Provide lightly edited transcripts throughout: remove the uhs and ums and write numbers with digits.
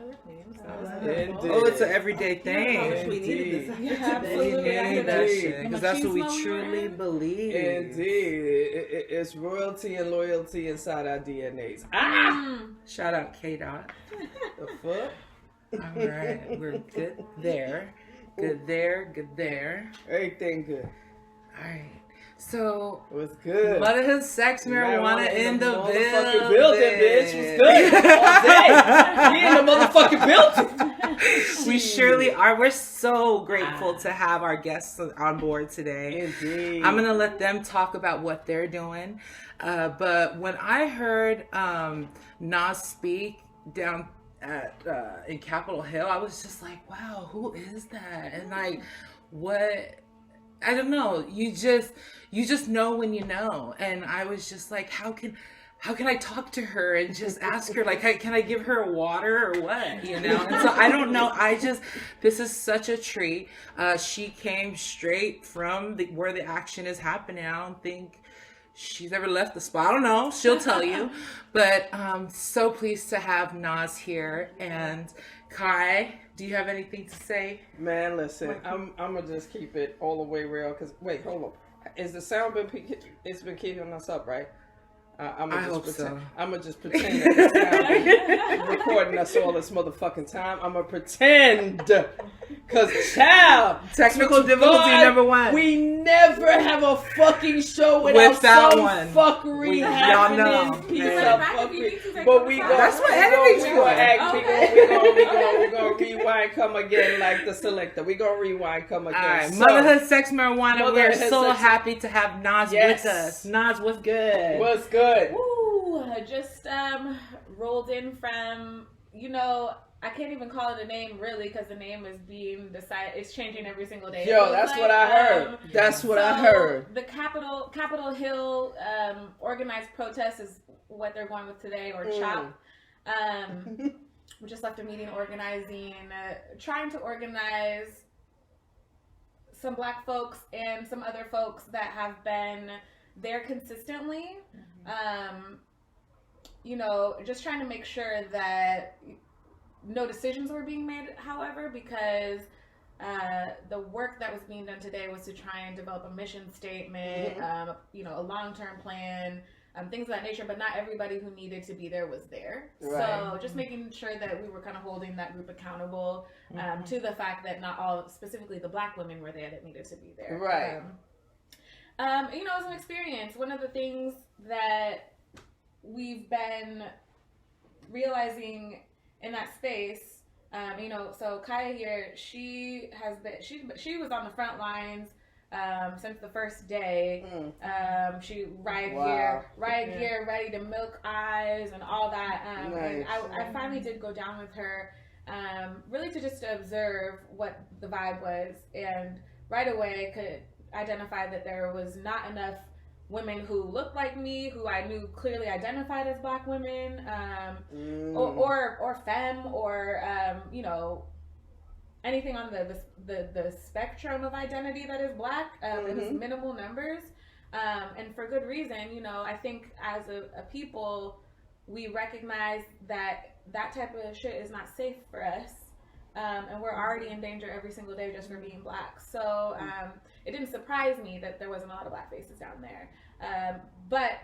work names. Oh, it's an everyday thing. We needed this. Yeah, absolutely. We need that shit because that's what we truly believe. Indeed, it's royalty and loyalty inside our DNAs. Shout out K-Dot. The fuck? All right, we're good there. Good there. Everything good. All right. So, What's good? Motherhood, sex, marijuana in the motherfucking building. bitch. What's good? All day. We in the motherfucking building. We surely are. We're so grateful to have our guests on board today. Indeed. I'm going to let them talk about what they're doing. But when I heard Nas speak down at in Capitol Hill, I was just like, wow, who is that? And like, what? I don't know. You just know when you know. And I was just like, how can I talk to her and just ask her, like, can I give her a water or what? You know? And so I don't know. This is such a treat. She came straight from where the action is happening. I don't think she's ever left the spot. I don't know. She'll tell you. But so pleased to have Nas here. And Kai, do you have anything to say? Man, listen, I'm gonna just keep it all the way real. Cause wait, hold on. Is the sound it's been keeping us up, right? I'm gonna just pretend that the sound been recording us all this motherfucking time. I'm gonna pretend, cause child, Technical difficulty number one. We never have a fucking show without some fuckery happening. Y'all know. Piece of fuckery. But we go. That's what editing's for. We gonna rewind, come again like the selector. We gonna rewind, come again. All right, Motherhood, sex, marijuana. We're so happy to have Nas with us. Nas, what's good? What's good? Woo! Just rolled in from, I can't even call it a name really because the name is being decided. It's changing every single day. Yo, that's what I heard. That's what I heard. The Capitol Hill organized protest is what they're going with today, or CHOP. We just left a meeting organizing, trying to organize some Black folks and some other folks that have been there consistently. Just trying to make sure that no decisions were being made, however, because the work that was being done today was to try and develop a mission statement, a long-term plan, things of that nature, but not everybody who needed to be there was there. Right. So just making sure that we were kind of holding that group accountable to the fact that not all, specifically the Black women, were there that needed to be there. Right. It was an experience. One of the things that we've been realizing in that space, so Kaya here, she was on the front lines since the first day. She gear, ready to milk eyes and all that. Nice. And I finally did go down with her, really to just observe what the vibe was, and right away could identify that there was not enough women who looked like me, who I knew clearly identified as Black women, or femme, or anything on the spectrum of identity that is Black. It was minimal numbers, and for good reason. I think as a people, we recognize that type of shit is not safe for us. And we're already in danger every single day just for being Black. So it didn't surprise me that there wasn't a lot of Black faces down there. But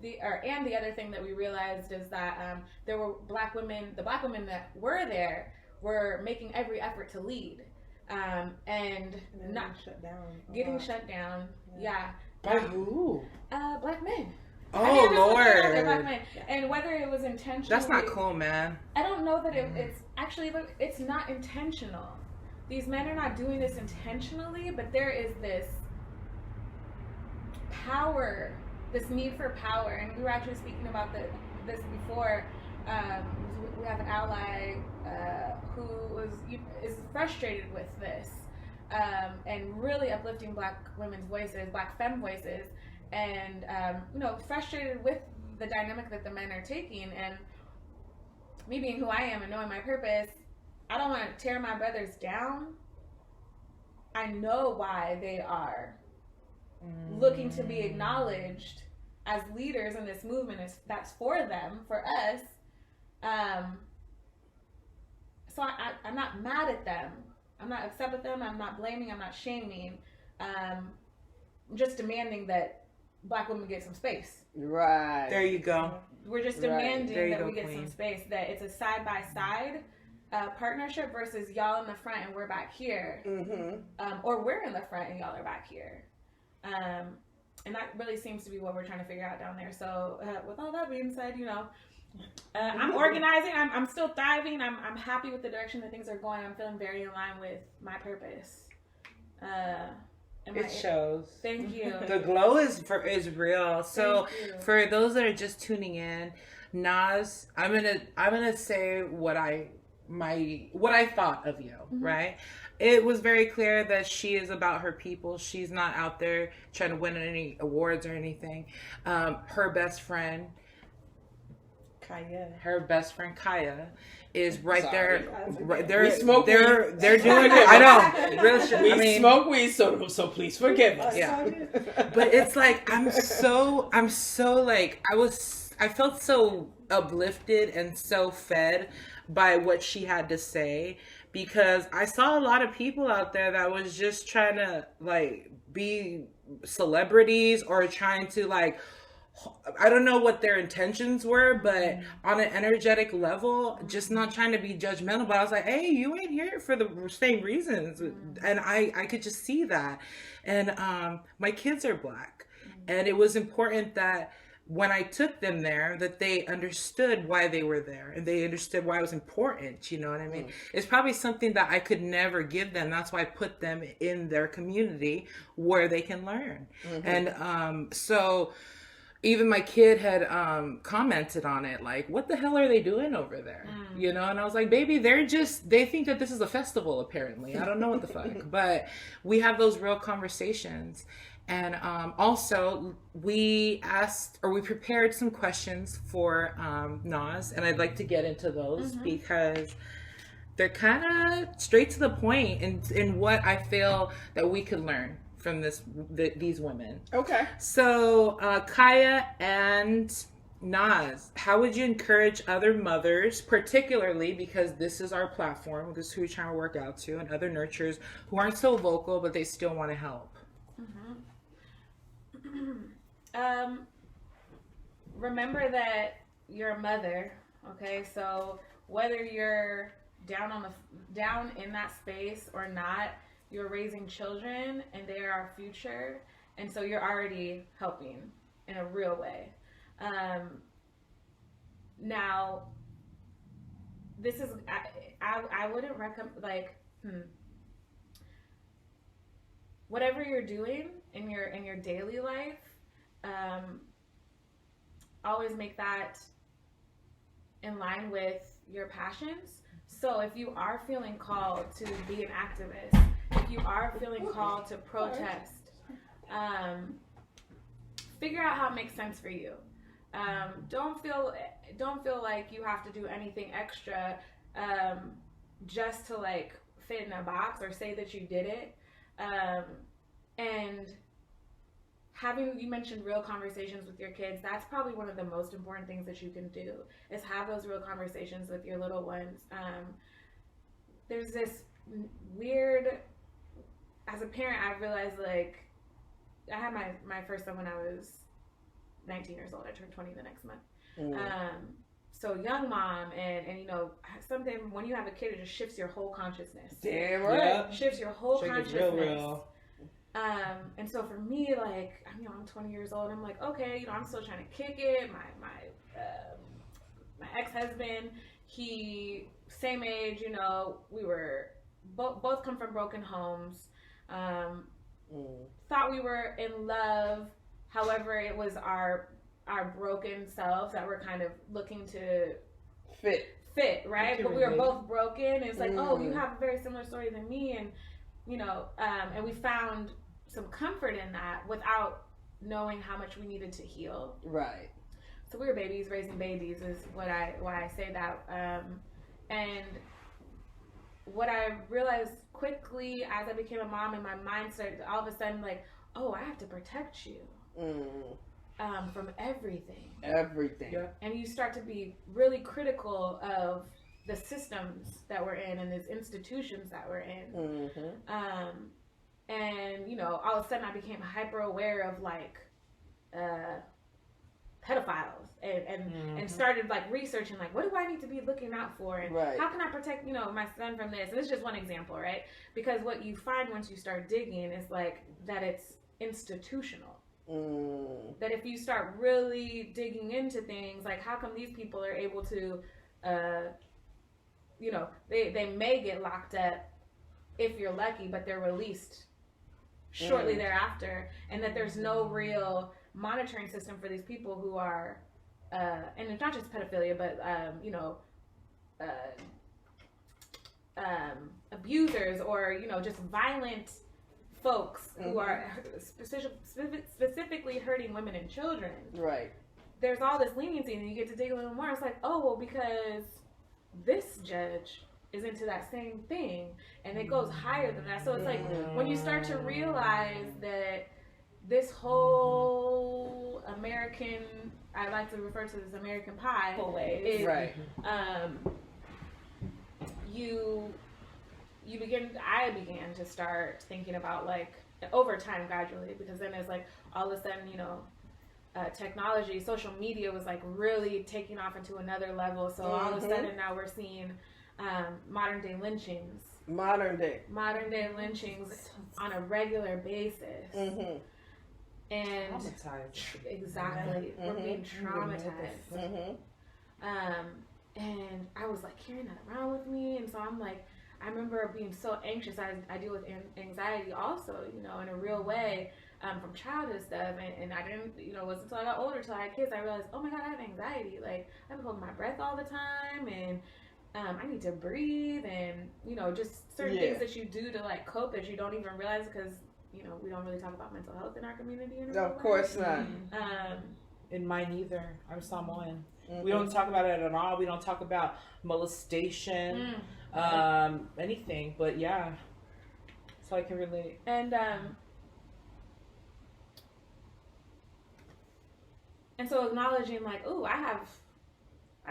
the other thing that we realized is that there were Black women. The Black women that were there were making every effort to lead, and not getting shut down. Yeah. By who? Black men. Oh, Lord. Black men. And whether it was intentional. That's not cool, man. I don't know that it's actually, it's not intentional. These men are not doing this intentionally, but there is this power, this need for power. And we were actually speaking about this before. We have an ally who is frustrated with this, and really uplifting Black women's voices, Black femme voices, and frustrated with the dynamic that the men are taking. And me being who I am and knowing my purpose, I don't want to tear my brothers down. I know why they are looking to be acknowledged as leaders in this movement. That's for them, for us. so I'm not mad at them. I'm not upset with them. I'm not blaming. I'm not shaming. I'm just demanding that Black women get some space. Right. There you go. We're just demanding that go, we get queen. some space. That it's a side by side partnership versus y'all in the front and we're back here, or we're in the front and y'all are back here. And that really seems to be what we're trying to figure out down there. So with all that being said, you know, I'm organizing. I'm still thriving. I'm happy with the direction that things are going. I'm feeling very in line with my purpose. It shows. Thank you. The glow is real. So for those that are just tuning in, Nas, I'm gonna say what I thought of you, right? It was very clear that she is about her people. She's not out there trying to win any awards or anything. Her best friend Kaya is right there. They're doing it. I know. Real shit. We smoke weed, so please forgive us. Yeah. But it's like I'm so like I felt so uplifted and so fed by what she had to say, because I saw a lot of people out there that was just trying to like be celebrities or trying to like, I don't know what their intentions were, but on an energetic level, just not trying to be judgmental. But I was like, hey, you ain't here for the same reasons. And I could just see that. And my kids are Black. And it was important that when I took them there, that they understood why they were there and they understood why it was important. You know what I mean? It's probably something that I could never give them. That's why I put them in their community where they can learn. And so even my kid had commented on it, like, what the hell are they doing over there? You know? And I was like, baby, they think that this is a festival, apparently. I don't know what the fuck. But we have those real conversations. And also, we prepared some questions for Nas, and I'd like to get into those because they're kind of straight to the point in what I feel that we could learn from these women. Okay. So, Kaya and Nas, how would you encourage other mothers, particularly because this is our platform, this is who we're trying to work out to, and other nurturers who aren't so vocal, but they still want to help? Remember that you're a mother, okay? So whether you're down in that space or not, you're raising children and they are our future, and so you're already helping in a real way. Now, this is I wouldn't recommend whatever you're doing in your daily life. Always make that in line with your passions. So if you are feeling called to be an activist, if you are feeling called to protest, figure out how it makes sense for you. Don't feel like you have to do anything extra just to like fit in a box or say that you did it. And you mentioned real conversations with your kids. That's probably one of the most important things that you can do, is have those real conversations with your little ones. There's this weird, as a parent, I realized, like, I had my first son when I was 19 years old. I turned 20 the next month. So young mom, and you know, something when you have a kid, it just shifts your whole consciousness. Damn right. Shifts your whole consciousness. Real. And so for me, like, I'm 20 years old. I'm like, okay, I'm still trying to kick it. My ex-husband, he same age. We were both come from broken homes. Thought we were in love. However, it was our broken selves that were kind of looking to fit, right? But we were both broken. It's like, oh, you have a very similar story than me, and and we found some comfort in that without knowing how much we needed to heal. Right. So we were babies raising babies is why I say that. And what I realized quickly as I became a mom, and my mind started all of a sudden like, oh, I have to protect you from everything. Yeah. And you start to be really critical of the systems that we're in and these institutions that we're in. And, you know, all of a sudden I became hyper aware of like pedophiles and started like researching like, what do I need to be looking out for, and how can I protect, you know, my son from this. And this is just one example, right? Because what you find once you start digging is like that it's institutional. That if you start really digging into things, like how come these people are able to you know, they may get locked up if you're lucky, but they're released shortly thereafter, and that there's no real monitoring system for these people who are and it's not just pedophilia, but you know, abusers, or, you know, just violent folks who are specifically hurting women and children. Right. There's all this leniency, and you get to dig a little more. It's like, oh, well, because this judge is into that same thing, and it goes higher than that. So it's like when you start to realize that this whole American, I like to refer to this American pie, is I began to start thinking about, like, over time, gradually, because then it's like all of a sudden, you know, technology, social media was like really taking off into another level. So all of a sudden now we're seeing modern day lynchings on a regular basis. And exactly, we're being traumatized. And I was like carrying that around with me, and so I'm like, I remember being so anxious. I deal with anxiety also, you know, in a real way, from childhood stuff, and I didn't, you know, it wasn't until I got older, till I had kids, I realized, oh my God, I have anxiety. Like, I'm holding my breath all the time, and I need to breathe, and, you know, just certain things that you do to like cope that you don't even realize, because, you know, we don't really talk about mental health in our community. Of course not. In mine either. I'm Samoan. We don't talk about it at all. We don't talk about molestation, anything. But yeah, so I can relate. And so acknowledging like, oh, I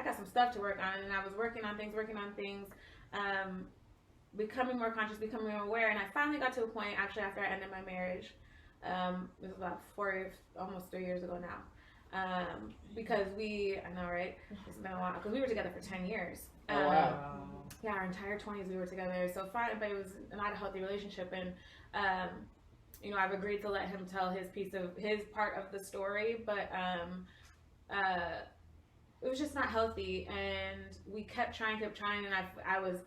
got some stuff to work on, and I was working on things, becoming more conscious, becoming more aware, and I finally got to a point, actually, after I ended my marriage. It was about 4 years, almost 3 years ago now. Because I know, right? It's been a while, because we were together for 10 years. Wow. Yeah, our entire 20s we were together. So fine, but it was not a healthy relationship, and you know, I've agreed to let him tell his part of the story, but it was just not healthy, and we kept trying, and I was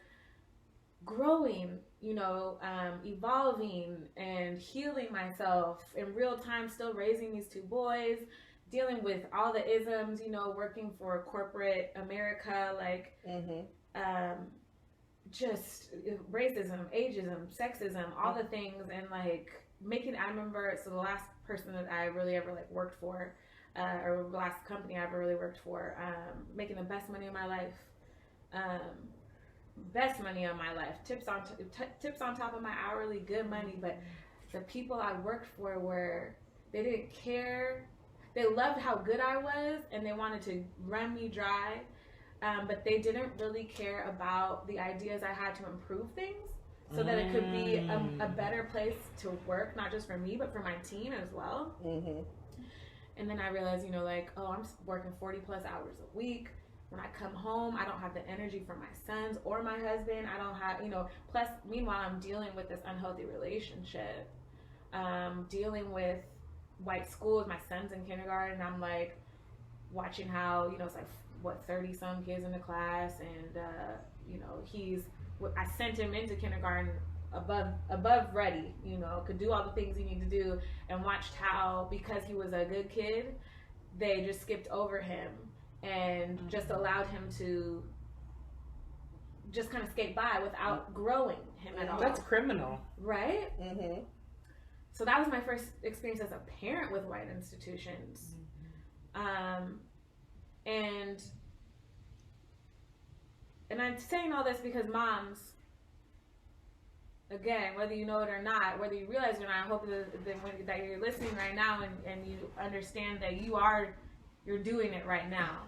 growing, you know, evolving and healing myself in real time, still raising these 2 boys, dealing with all the isms, you know, working for corporate America, like, just racism, ageism, sexism, all the things, and like I remember, so the last person that I really ever like worked for, or the last company I ever really worked for, making the best money of my life, tips on top of my hourly, good money. But the people I worked for they didn't care. They loved how good I was, and they wanted to run me dry, but they didn't really care about the ideas I had to improve things, so that it could be a better place to work, not just for me, but for my team as well. And then I realized, you know, like, oh, I'm working 40 plus hours a week. When I come home, I don't have the energy for my sons or my husband. I don't have, you know, plus, meanwhile, I'm dealing with this unhealthy relationship, dealing with white schools. My son's in kindergarten, and I'm like watching how, you know, it's like 30 some kids in the class, and you know, I sent him into kindergarten above ready, you know, could do all the things he needed to do, and watched how, because he was a good kid, they just skipped over him and just allowed him to just kind of skate by without growing him at all. That's criminal, right? So that was my first experience as a parent with white institutions. And I'm saying all this because moms, again, whether you know it or not, whether you realize it or not, I hope that you're listening right now, and you understand that you're doing it right now.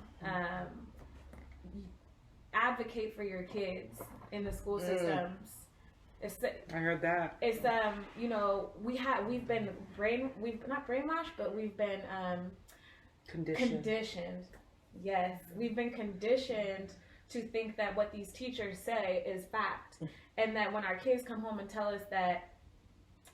advocate for your kids in the school systems. I heard that. It's you know, we've been not brainwashed, but we've been conditioned. Yes, we've been conditioned to think that what these teachers say is fact, and that when our kids come home and tell us that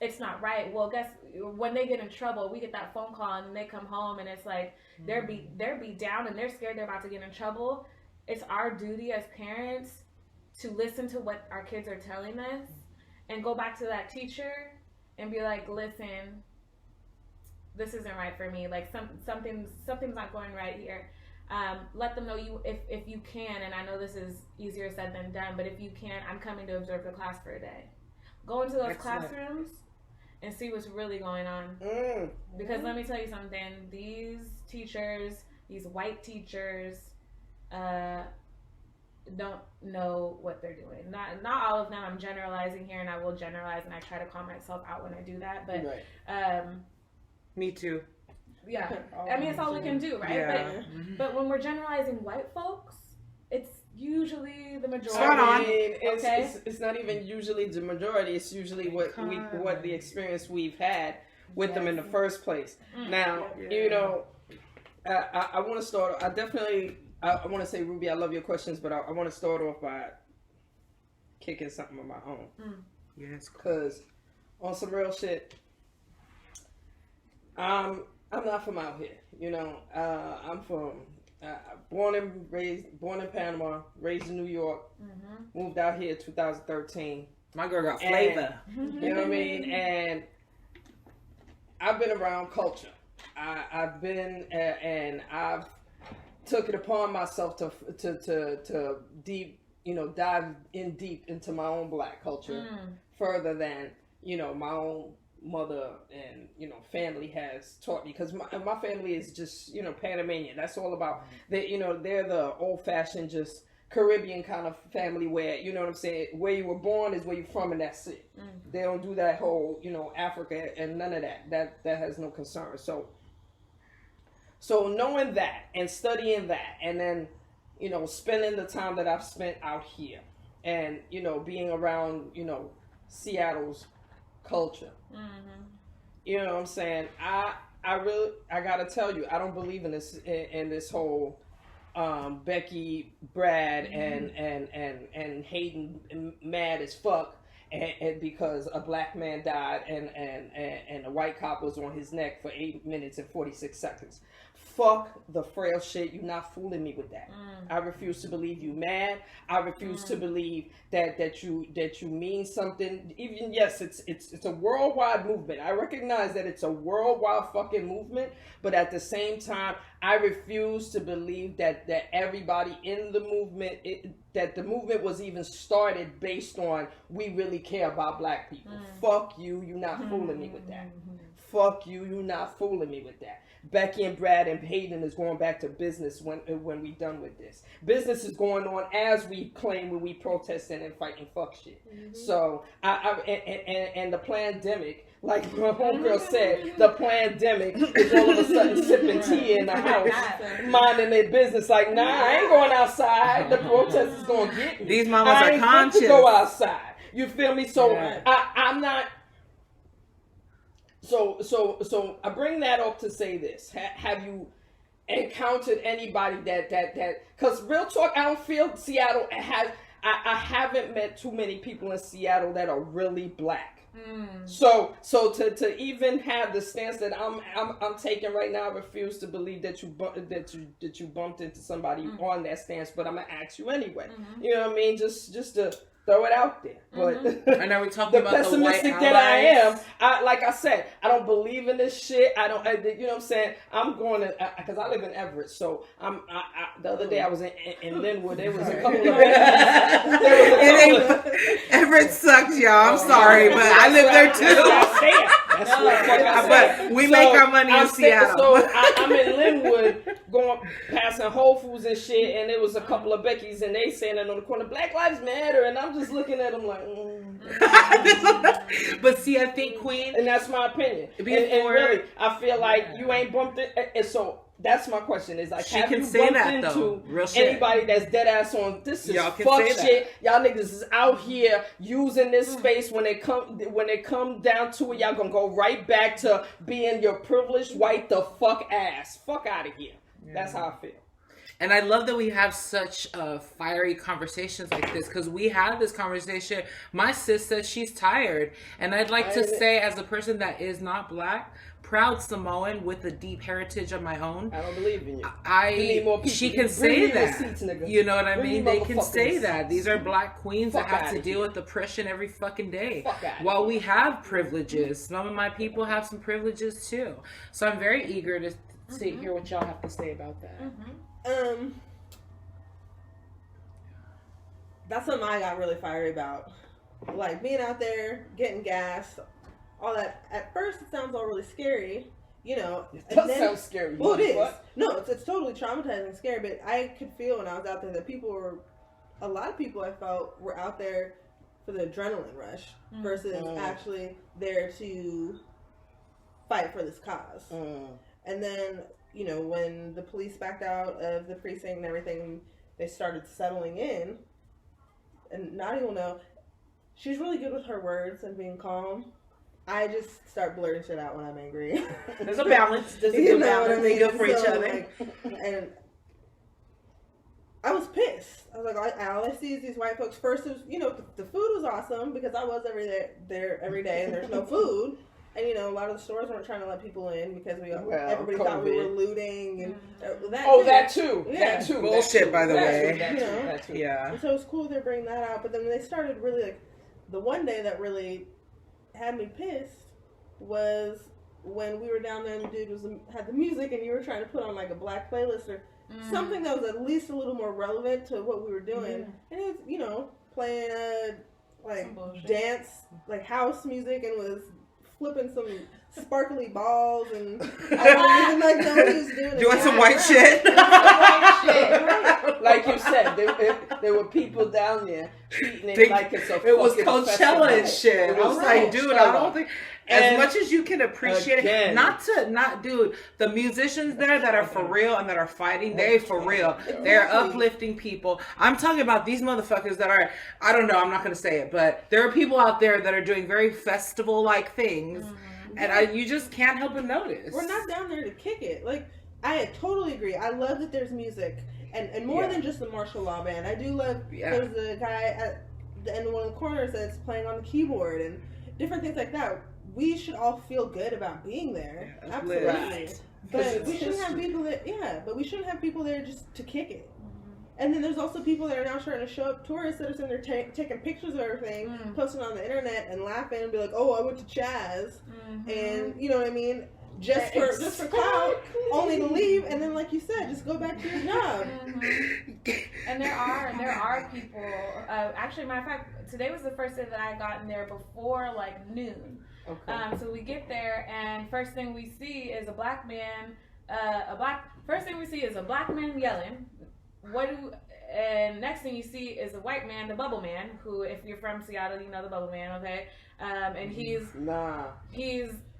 it's not right, well, guess when they get in trouble, we get that phone call and they come home and it's like they're beat down and they're scared they're about to get in trouble. It's our duty as parents to listen to what our kids are telling us and go back to that teacher and be like, listen, this isn't right for me. Like something's not going right here. Let them know if you can, and I know this is easier said than done, but if you can, I'm coming to observe the class for a day. Go into those classrooms and see what's really going on. Because let me tell you something, these teachers, these white teachers, don't know what they're doing. Not all of them. I'm generalizing here, and I will generalize, and I try to call myself out when I do that. But me too. Yeah, I mean, it's all we can do, right? Yeah. But when we're generalizing white folks, it's usually the majority. I mean, it's not even usually the majority. It's usually what the experience we've had with them in the first place. Now, you know, I want to start. I want to say, Ruby, I love your questions, but I want to start off by kicking something of my own. Yes, because on some real shit, I'm not from out here. You know, I'm from born in Panama, raised in New York, moved out here in 2013. My girl got flavor. You know what I mean? And I've been around culture. I've been and I've took it upon myself to deep, you know, dive in deep into my own black culture further than, you know, my own mother and, you know, family has taught me, because my family is just, you know, Panamanian. That's all about they, you know, they're the old-fashioned just Caribbean kind of family where, you know what I'm saying, where you were born is where you're from, and that's it. They don't do that whole, you know, Africa and none of that has no concern. So knowing that and studying that, and then, you know, spending the time that I've spent out here, and, you know, being around, you know, Seattle's culture, you know what I'm saying, I gotta tell you, I don't believe in this whole Becky, Brad, and Hayden mad as fuck, and because a black man died and a white cop was on his neck for 8 minutes and 46 seconds. Fuck the frail shit. You're not fooling me with that. I refuse to believe you mad. I refuse to believe that you mean something. Even yes, it's a worldwide movement. I recognize that it's a worldwide fucking movement, but at the same time, I refuse to believe that everybody in the movement, that the movement was even started based on we really care about black people. Fuck you. You're not fooling me with that. Fuck you. You're not fooling me with that. Becky and Brad and Hayden is going back to business when we done with this. Business is going on as we claim when we protesting and fighting fuck shit. So and the pandemic, like my homegirl said, the pandemic is all of a sudden sipping tea in the house, minding their business. Like, nah, I ain't going outside. The protest is gonna get me. These mamas are conscious. To go outside. You feel me? So I'm not. So I bring that up to say this. Have you encountered anybody that because real talk, I don't feel Seattle has, I haven't met too many people in Seattle that are really black. So to even have the stance that I'm taking right now, I refuse to believe that you bumped into somebody on that stance, but I'm gonna ask you anyway. You know what I mean? Just to throw it out there. But and are we talking about the white pessimistic that I am, like I said, I don't believe in this shit. You know what I'm saying? I'm going to, because I live in Everett, so the other day I was in Linwood. There was a couple of Everett sucks, y'all. I'm sorry, but I live there too. But we make our money in Seattle. So I'm in Linwood, passing Whole Foods and shit, and there was a couple of Beckys, and they saying that on the corner, Black Lives Matter, and I'm just looking at them like, But see, I think, Queen, and that's my opinion. And really, I feel like you ain't bumped it. And so That's my question. Is like, she have can you say bumped that into though. Real shit. anybody that's dead ass on this is Y'all can fuck say that. shit? Y'all niggas is out here using this space. When it come down to it, y'all gonna go right back to being your privileged white the fuck ass. Fuck out of here. Yeah. That's how I feel. And I love that we have such fiery conversations like this, because we had this conversation. My sis says she's tired. And I'd like to say, as a person that is not black, proud Samoan with a deep heritage of my own, I don't believe in you. You need more people. She can say that. Receipts, you know what I mean? They can say that. These are black queens that have to deal with oppression every fucking day. While we have privileges, some of my people have some privileges too. So I'm very eager to hear what y'all have to say about that. That's something I got really fiery about. Like being out there, getting gas, all that. At first, it sounds all really scary, you know. It does sound scary. Well, it is. No, it's totally traumatizing and scary, but I could feel when I was out there that a lot of people I felt were out there for the adrenaline rush versus actually there to fight for this cause. And then, you know, when the police backed out of the precinct and everything, they started settling in. And Naudia will know, she's really good with her words and being calm. I just start blurting shit out when I'm angry. There's a balance. There's a good balance. They good for each other. Like, and I was pissed. I was like, all I see is these white folks. First, it was, you know, the food was awesome because I was there every day and there's no food. And, you know, a lot of the stores weren't trying to let people in because everybody thought we were looting and that too. Yeah. That too. Bullshit, by the way. That too. Yeah. And so it was cool they're bringing that out. But then they started really, like, the one day that really had me pissed was when we were down there and the dude had the music and you were trying to put on, like, a black playlist or something that was at least a little more relevant to what we were doing. And it was, you know, playing, like, dance, like, house music and was flipping some sparkly balls and I don't even like know what he was doing. Doing some white shit. Like you said, there were people down there treating it like it's a It was Coachella and shit. I was like, dude, I don't think... As much as you can appreciate it, dude, the musicians there that are for real and that are fighting, they for real. They're uplifting people. I'm talking about these motherfuckers that are, I don't know, I'm not going to say it, but there are people out there that are doing very festival-like things, and you just can't help but notice. We're not down there to kick it. Like, I totally agree. I love that there's music, and more than just the martial law band. I do love, there's a guy at the end of one of the corners that's playing on the keyboard, and different things like that. We should all feel good about being there. Absolutely. Right. But we shouldn't have people but we shouldn't have people there just to kick it. And then there's also people that are now trying to show up, tourists that are sitting there taking pictures of everything, posting on the internet and laughing and be like, oh, I went to Chaz. And you know what I mean? Just for clout, only to leave, and then, like you said, just go back to your job. And there are people. Actually, matter of fact, today was the first day that I got in there before like noon. Okay. So we get there, and first thing we see is a black man. First thing we see is a black man yelling. And next thing you see is a white man, the Bubble Man, who, if you're from Seattle, you know the Bubble Man, okay? And he's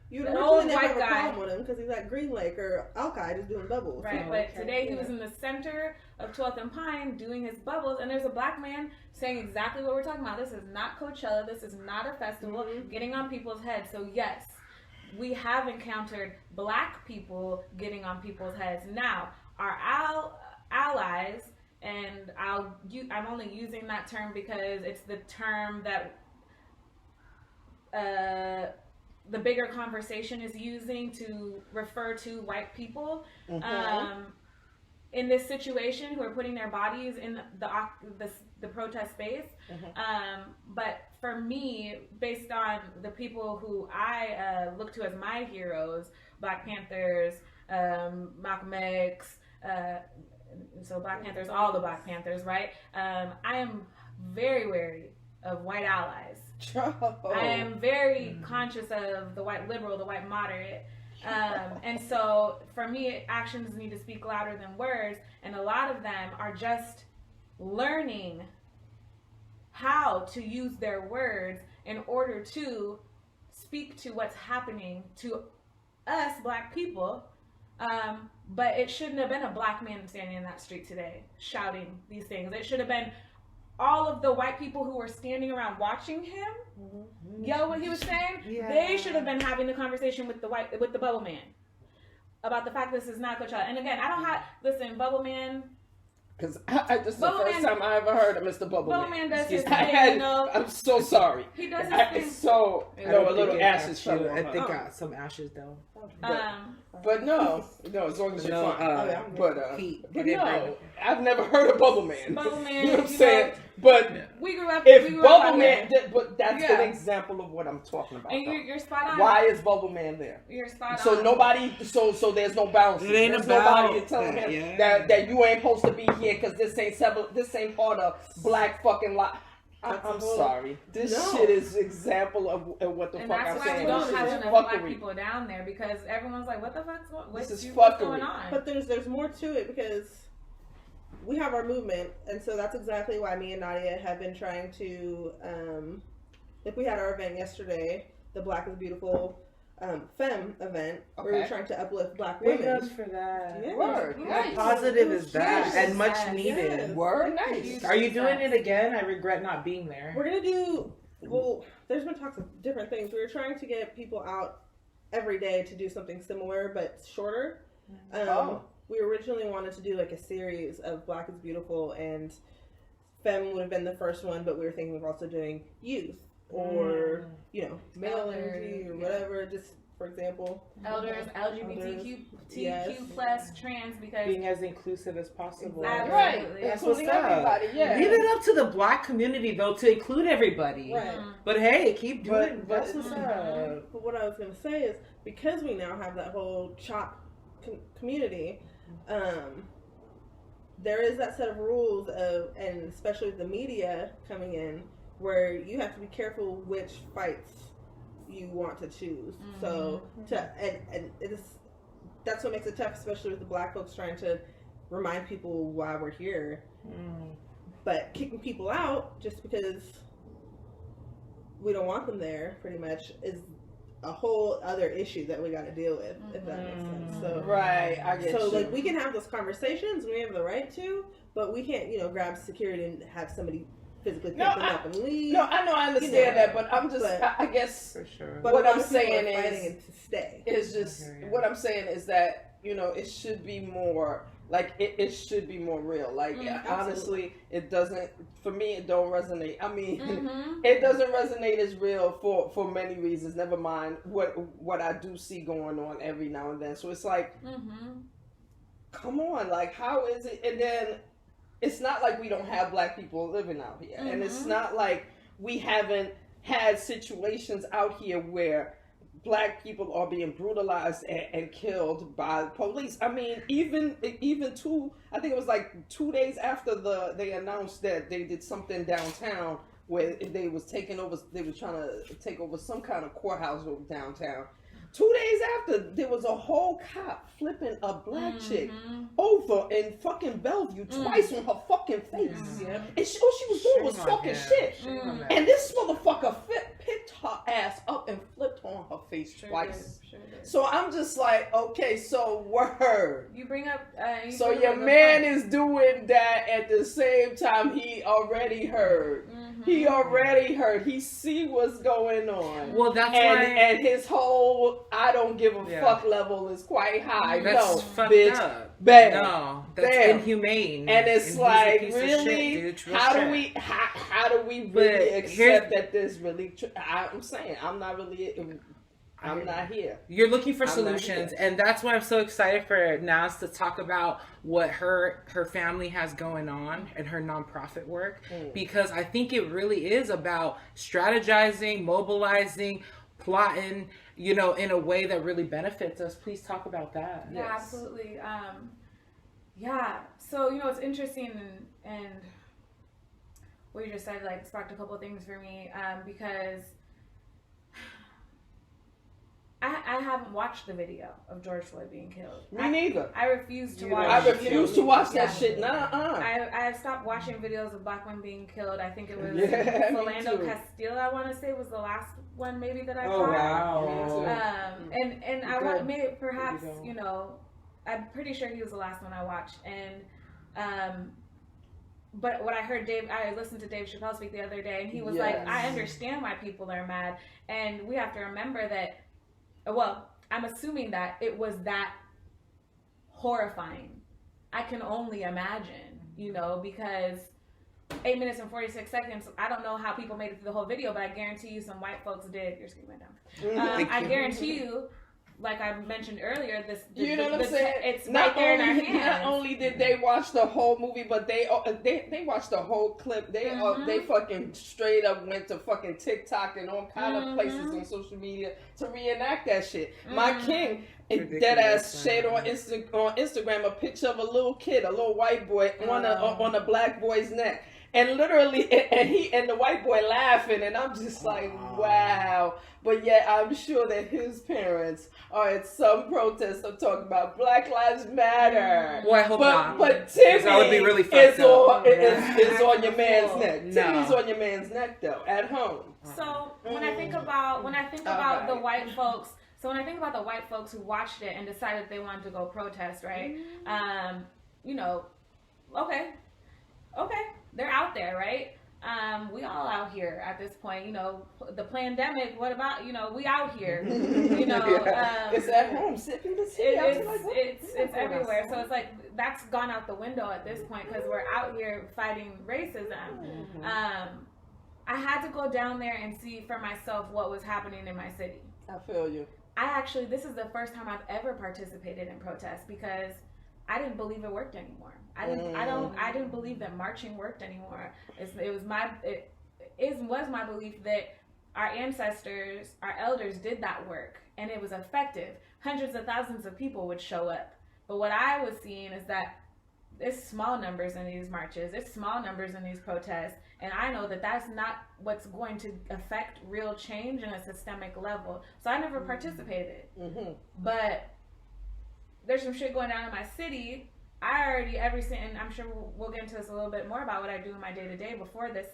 You'd an old never white have a guy problem with him because he's at Green Lake or Alki just doing bubbles. Right, but today he was in the center of 12th and Pine doing his bubbles, and there's a black man saying exactly what we're talking about. This is not Coachella. This is not a festival getting on people's heads. So yes, we have encountered black people getting on people's heads. Now, our allies, and I'm only using that term because it's the term that the bigger conversation is using to refer to white people in this situation who are putting their bodies in the protest space. But for me, based on the people who I look to as my heroes, Black Panthers, Malcolm X, so Black Panthers, all the Black Panthers, right? I am very wary of white allies. I am very conscious of the white liberal, the white moderate. And so for me, actions need to speak louder than words. And a lot of them are just learning how to use their words in order to speak to what's happening to us black people But it shouldn't have been a black man standing in that street today shouting these things. It should have been all of the white people who were standing around watching him yell what he was saying. Yeah. They should have been having the conversation with the Bubble Man about the fact this is not Coachella. And again, I don't have listen, Bubble Man. Because this is the first time I ever heard of Mr. Bubble Man. Bubble Man does his thing, you know. I'm so sorry. He does his thing. So, I don't a little think it ashes got you. fell on I her. think got some ashes though. But no, as long as you're fine. But no, no, I've never heard of Bubble Man. Bubble Man, You know what I'm saying? But we grew up. if Bubble Man, but that's an example of what I'm talking about. And you're spot on. Why is Bubble Man there? You're spot on. So nobody, so there's no bounce. It ain't there's about nobody telling that, him yeah. that you ain't supposed to be here because this ain't part of black fucking life. I'm sorry. This shit is example of what the and fuck that's I'm why saying. we don't This have is enough fucking black people down there because everyone's like, what the fuck's what's going on? But there's more to it because we have our movement, and so that's exactly why me and Naudia have been trying to like we had our event yesterday, the Black is Beautiful femme event, where we were trying to uplift black big women. ups for that. Yeah. Word. How positive is that? Yes. And much Yes. needed. Yes. Word. Nice. Are you doing it again? I regret not being there. We're gonna do there's been talks of different things. We were trying to get people out every day to do something similar but shorter. We originally wanted to do like a series of Black is Beautiful, and Femme would have been the first one, but we were thinking of also doing youth or male energy or whatever, just for example. Elders, LGBTQ Yes. plus trans because Being as inclusive as possible. Absolutely. Right. That's Including what's up. everybody. Yeah. Leave it up to the black community though to include everybody. Right. But hey, keep doing But- that's what's up. But what I was going to say is because we now have that whole CHOP community, there is that set of rules and especially with the media coming in, where you have to be careful which fights you want to choose. So and that's what makes it tough, especially with the black folks trying to remind people why we're here. But kicking people out just because we don't want them there, pretty much, is a whole other issue that we got to deal with, if that makes sense. So Right, I get you. like we can have those conversations, we have the right to, but we can't, grab security and have somebody physically pick them up and leave. No, I know, I understand that, but I'm just, I guess, For sure. But what a lot I'm of people saying are fighting is, it to stay. is just, what I'm saying is that, it should be more, like, it should be more real. Like, honestly, it doesn't, for me, it don't resonate. I mean, it doesn't resonate as real for many reasons, never mind what I do see going on every now and then. So it's like, come on, like, how is it? And then, it's not like we don't have black people living out here. And it's not like we haven't had situations out here where black people are being brutalized and killed by police. I mean, even I think it was like 2 days after they announced that they did something downtown where they was trying to take over some kind of courthouse downtown. 2 days after, there was a whole cop flipping a black chick over in fucking Bellevue twice on her fucking face. And all she was doing was fucking shit. And this motherfucker picked her ass up and flipped on her face twice. So I'm just like, okay, so word. You bring up. So your man is doing that at the same time he already heard. He already heard. He see what's going on. Well, that's why. And his whole I don't give a fuck level is quite high. That's no, fucked bitch. up. Bam. No, that's Bam. inhumane. And it's he's like, a piece of really? shit, dude. How Real do shit. we really But accept that this really? I'm saying I'm not here. You're looking for I'm not solutions, here. and that's why I'm so excited for Nas to talk about what her family has going on and her nonprofit work, because I think it really is about strategizing, mobilizing, plotting, in a way that really benefits us. Please talk about that. Yeah, absolutely. So it's interesting and what you just said sparked a couple of things for me because I haven't watched the video of George Floyd being killed. Me neither. I refuse to watch. I refuse to watch that Yeah. shit. I have stopped watching videos of black women being killed. I think it was Me Philando too. Castillo. I want to say was the last one maybe that I Oh caught. wow. And I want maybe perhaps I'm pretty sure he was the last one I watched. And but what I heard I listened to Dave Chappelle speak the other day, and he was like, I understand why people are mad, and we have to remember that. Well, I'm assuming that it was that horrifying. I can only imagine, because 8 minutes and 46 seconds, I don't know how people made it through the whole video, but I guarantee you some white folks did. Your screen went down. I guarantee you, like I mentioned earlier, you know what I'm saying? It's right there in our hands. Not only did they watch the whole movie, but they watched the whole clip. They fucking straight up went to fucking TikTok and all kind of places on social media to reenact that shit. My king dead ass shared on Instagram a picture of a little kid, a little white boy on a black boy's neck. And literally, and the white boy laughing, and I'm just like, wow. But yet, I'm sure that his parents are at some protest of talking about Black Lives Matter. Well, I hope not. But Timmy that would be really fucked up. is on your man's neck. Timmy's on your man's neck though, at home. So when I think about the white folks. So when I think about the white folks who watched it and decided they wanted to go protest, right? Okay, they're out there, right? We all out here at this point, the pandemic, what about, we out here, it's at home, sipping the tea. It's everywhere. So it's like, that's gone out the window at this point because we're out here fighting racism. I had to go down there and see for myself what was happening in my city. I feel you. This is the first time I've ever participated in protests because I didn't believe it worked anymore. I didn't believe that marching worked anymore. It was my belief that our ancestors, our elders did that work and it was effective. Hundreds of thousands of people would show up. But what I was seeing is that there's small numbers in these marches, there's small numbers in these protests, and I know that that's not what's going to affect real change in a systemic level. So I never participated. But there's some shit going on in my city. And I'm sure we'll get into this a little bit more about what I do in my day-to-day before this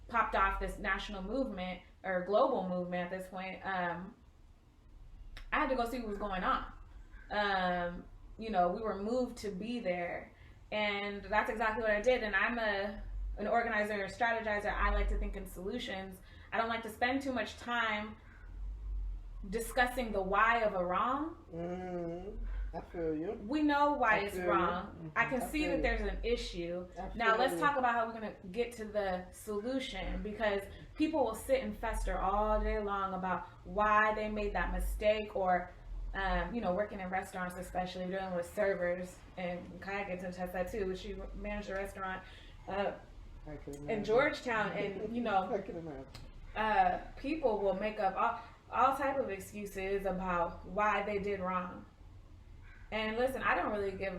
popped off, this national movement or global movement at this point. I had to go see what was going on. We were moved to be there, and that's exactly what I did. And I'm an organizer, a strategizer. I like to think in solutions. I don't like to spend too much time discussing the why of a wrong. I feel you. We know why it's wrong. I can see that there's an issue. Now let's talk about how we're going to get to the solution, because people will sit and fester all day long about why they made that mistake, or working in restaurants, especially dealing with servers, and Kaya gets into that too. She managed a restaurant in Georgetown, and I can imagine. People will make up all type of excuses about why they did wrong. And listen, I don't really give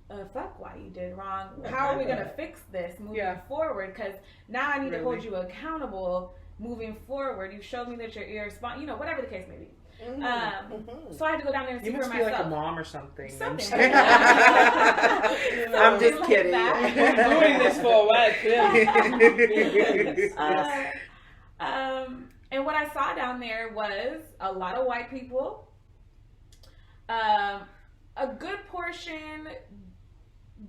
a fuck why you did wrong. How are we going to fix this moving forward? Because now I need to hold you accountable moving forward. You showed me that you're irresponsible, whatever the case may be. So I had to go down there and see for myself. You must be like a mom or something. I'm just kidding. I've been doing this for a while. And what I saw down there was a lot of white people. A good portion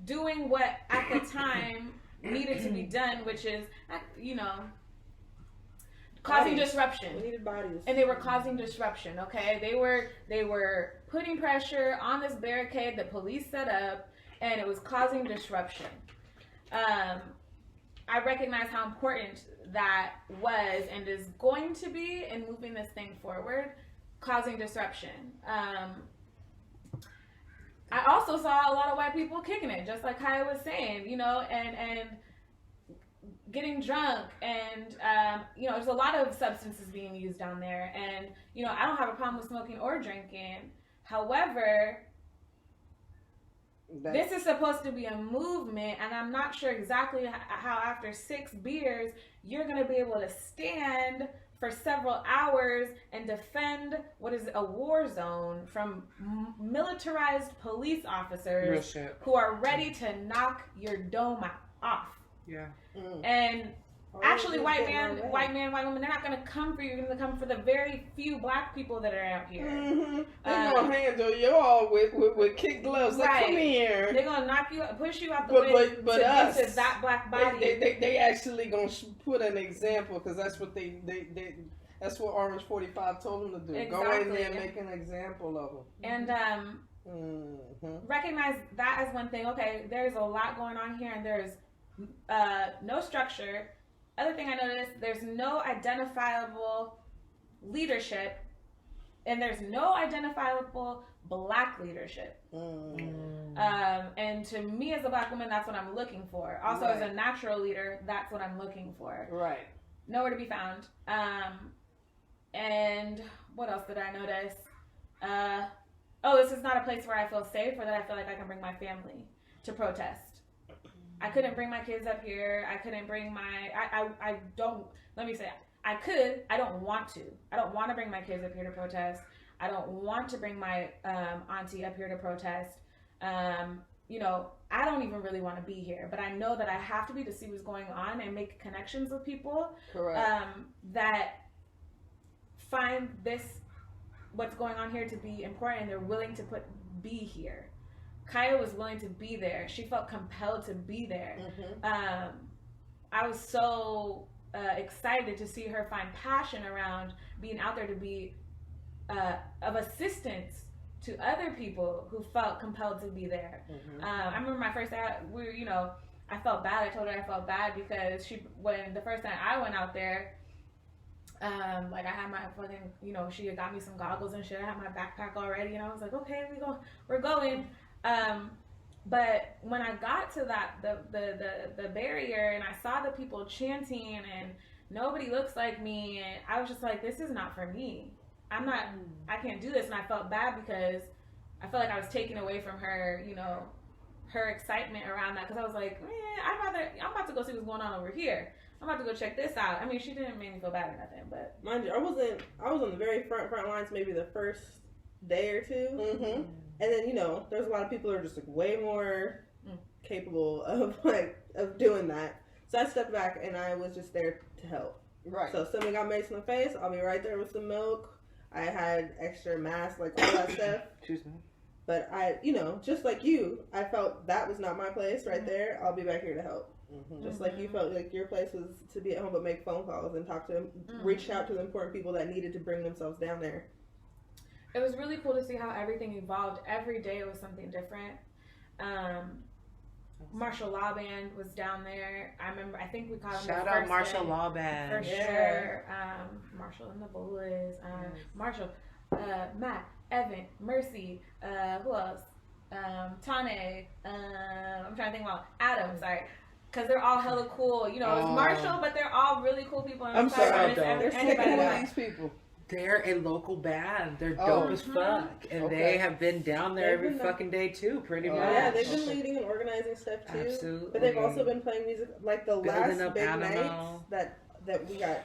doing what at the time needed to be done, which is, causing disruption. We needed bodies. And they were causing disruption, okay? They were putting pressure on this barricade that police set up, and it was causing disruption. I recognize how important that was and is going to be in moving this thing forward, causing disruption. I also saw a lot of white people kicking it, just like Kaya was saying, and getting drunk, and there's a lot of substances being used down there, and I don't have a problem with smoking or drinking. However, this is supposed to be a movement, and I'm not sure exactly how after 6 beers you're going to be able to stand for several hours and defend what is a war zone from militarized police officers who are ready to knock your dome off. Yeah. And Actually, white man, white woman, they're not going to come for you. You're going to come for the very few black people that are out here. Mm-hmm. They're going to handle you all with kid gloves. Like, come here. They're going to knock you, push you out the way to get to that black body. They actually going to put an example, because that's what that's what Orange 45 told them to do. Exactly. Go in there and make an example of them. And recognize that as one thing. Okay, there's a lot going on here, and there's no structure. Other thing I noticed, there's no identifiable leadership, and there's no identifiable black leadership. And to me as a black woman, that's what I'm looking for. Also, as a natural leader, that's what I'm looking for. Right. Nowhere to be found. And what else did I notice? This is not a place where I feel safe, or that I feel like I can bring my family to protest. I couldn't bring my kids up here. I couldn't bring I could. I don't want to. I don't want to bring my kids up here to protest. I don't want to bring my auntie up here to protest. You know, I don't even really want to be here, but I know that I have to be to see what's going on and make connections with people. Correct. That find what's going on here to be important, and they're willing to be here. Kaya was willing to be there. She felt compelled to be there. I was so excited to see her find passion around being out there to be of assistance to other people who felt compelled to be there. I remember my first day out, I felt bad. I told her I felt bad because when the first time I went out there, I had my fucking, she had got me some goggles and shit. I had my backpack already, and I was like, okay, we're going. But when I got to the barrier, and I saw the people chanting, and nobody looks like me, and I was just like, this is not for me. I can't do this. And I felt bad because I felt like I was taking away from her, her excitement around that. Cause I was like, man, I'm about to go see what's going on over here. I'm about to go check this out. I mean, she didn't make me feel bad or nothing, but mind you, I was on the very front lines, maybe the first day or two. And then, there's a lot of people who are just like way more capable of doing that. So I stepped back and I was just there to help. Right. So if somebody got mace in the face, I'll be right there with some milk. I had extra masks, like all that stuff. Excuse me. But I, just like you, I felt that was not my place right there. I'll be back here to help. Just like you felt like your place was to be at home but make phone calls and talk to them, reach out to the important people that needed to bring themselves down there. It was really cool to see how everything evolved. Every day it was something different. Martial Law Band was down there. I think we called them Shout out Martial Law Band. For sure. Marshall and the Boys. Marshall, Matt, Evan, Mercy, who else? Tane. I'm trying to think about Adam, sorry. Because they're all hella cool. It's Marshall, but they're all really cool people. I'm sorry, they're so cool, these people. They're a local band. They're dope as fuck. And they have been down there every fucking day too, pretty much. Yeah, they've been leading and organizing stuff too. Absolutely. But they've also been playing music, like the last big nights that we got,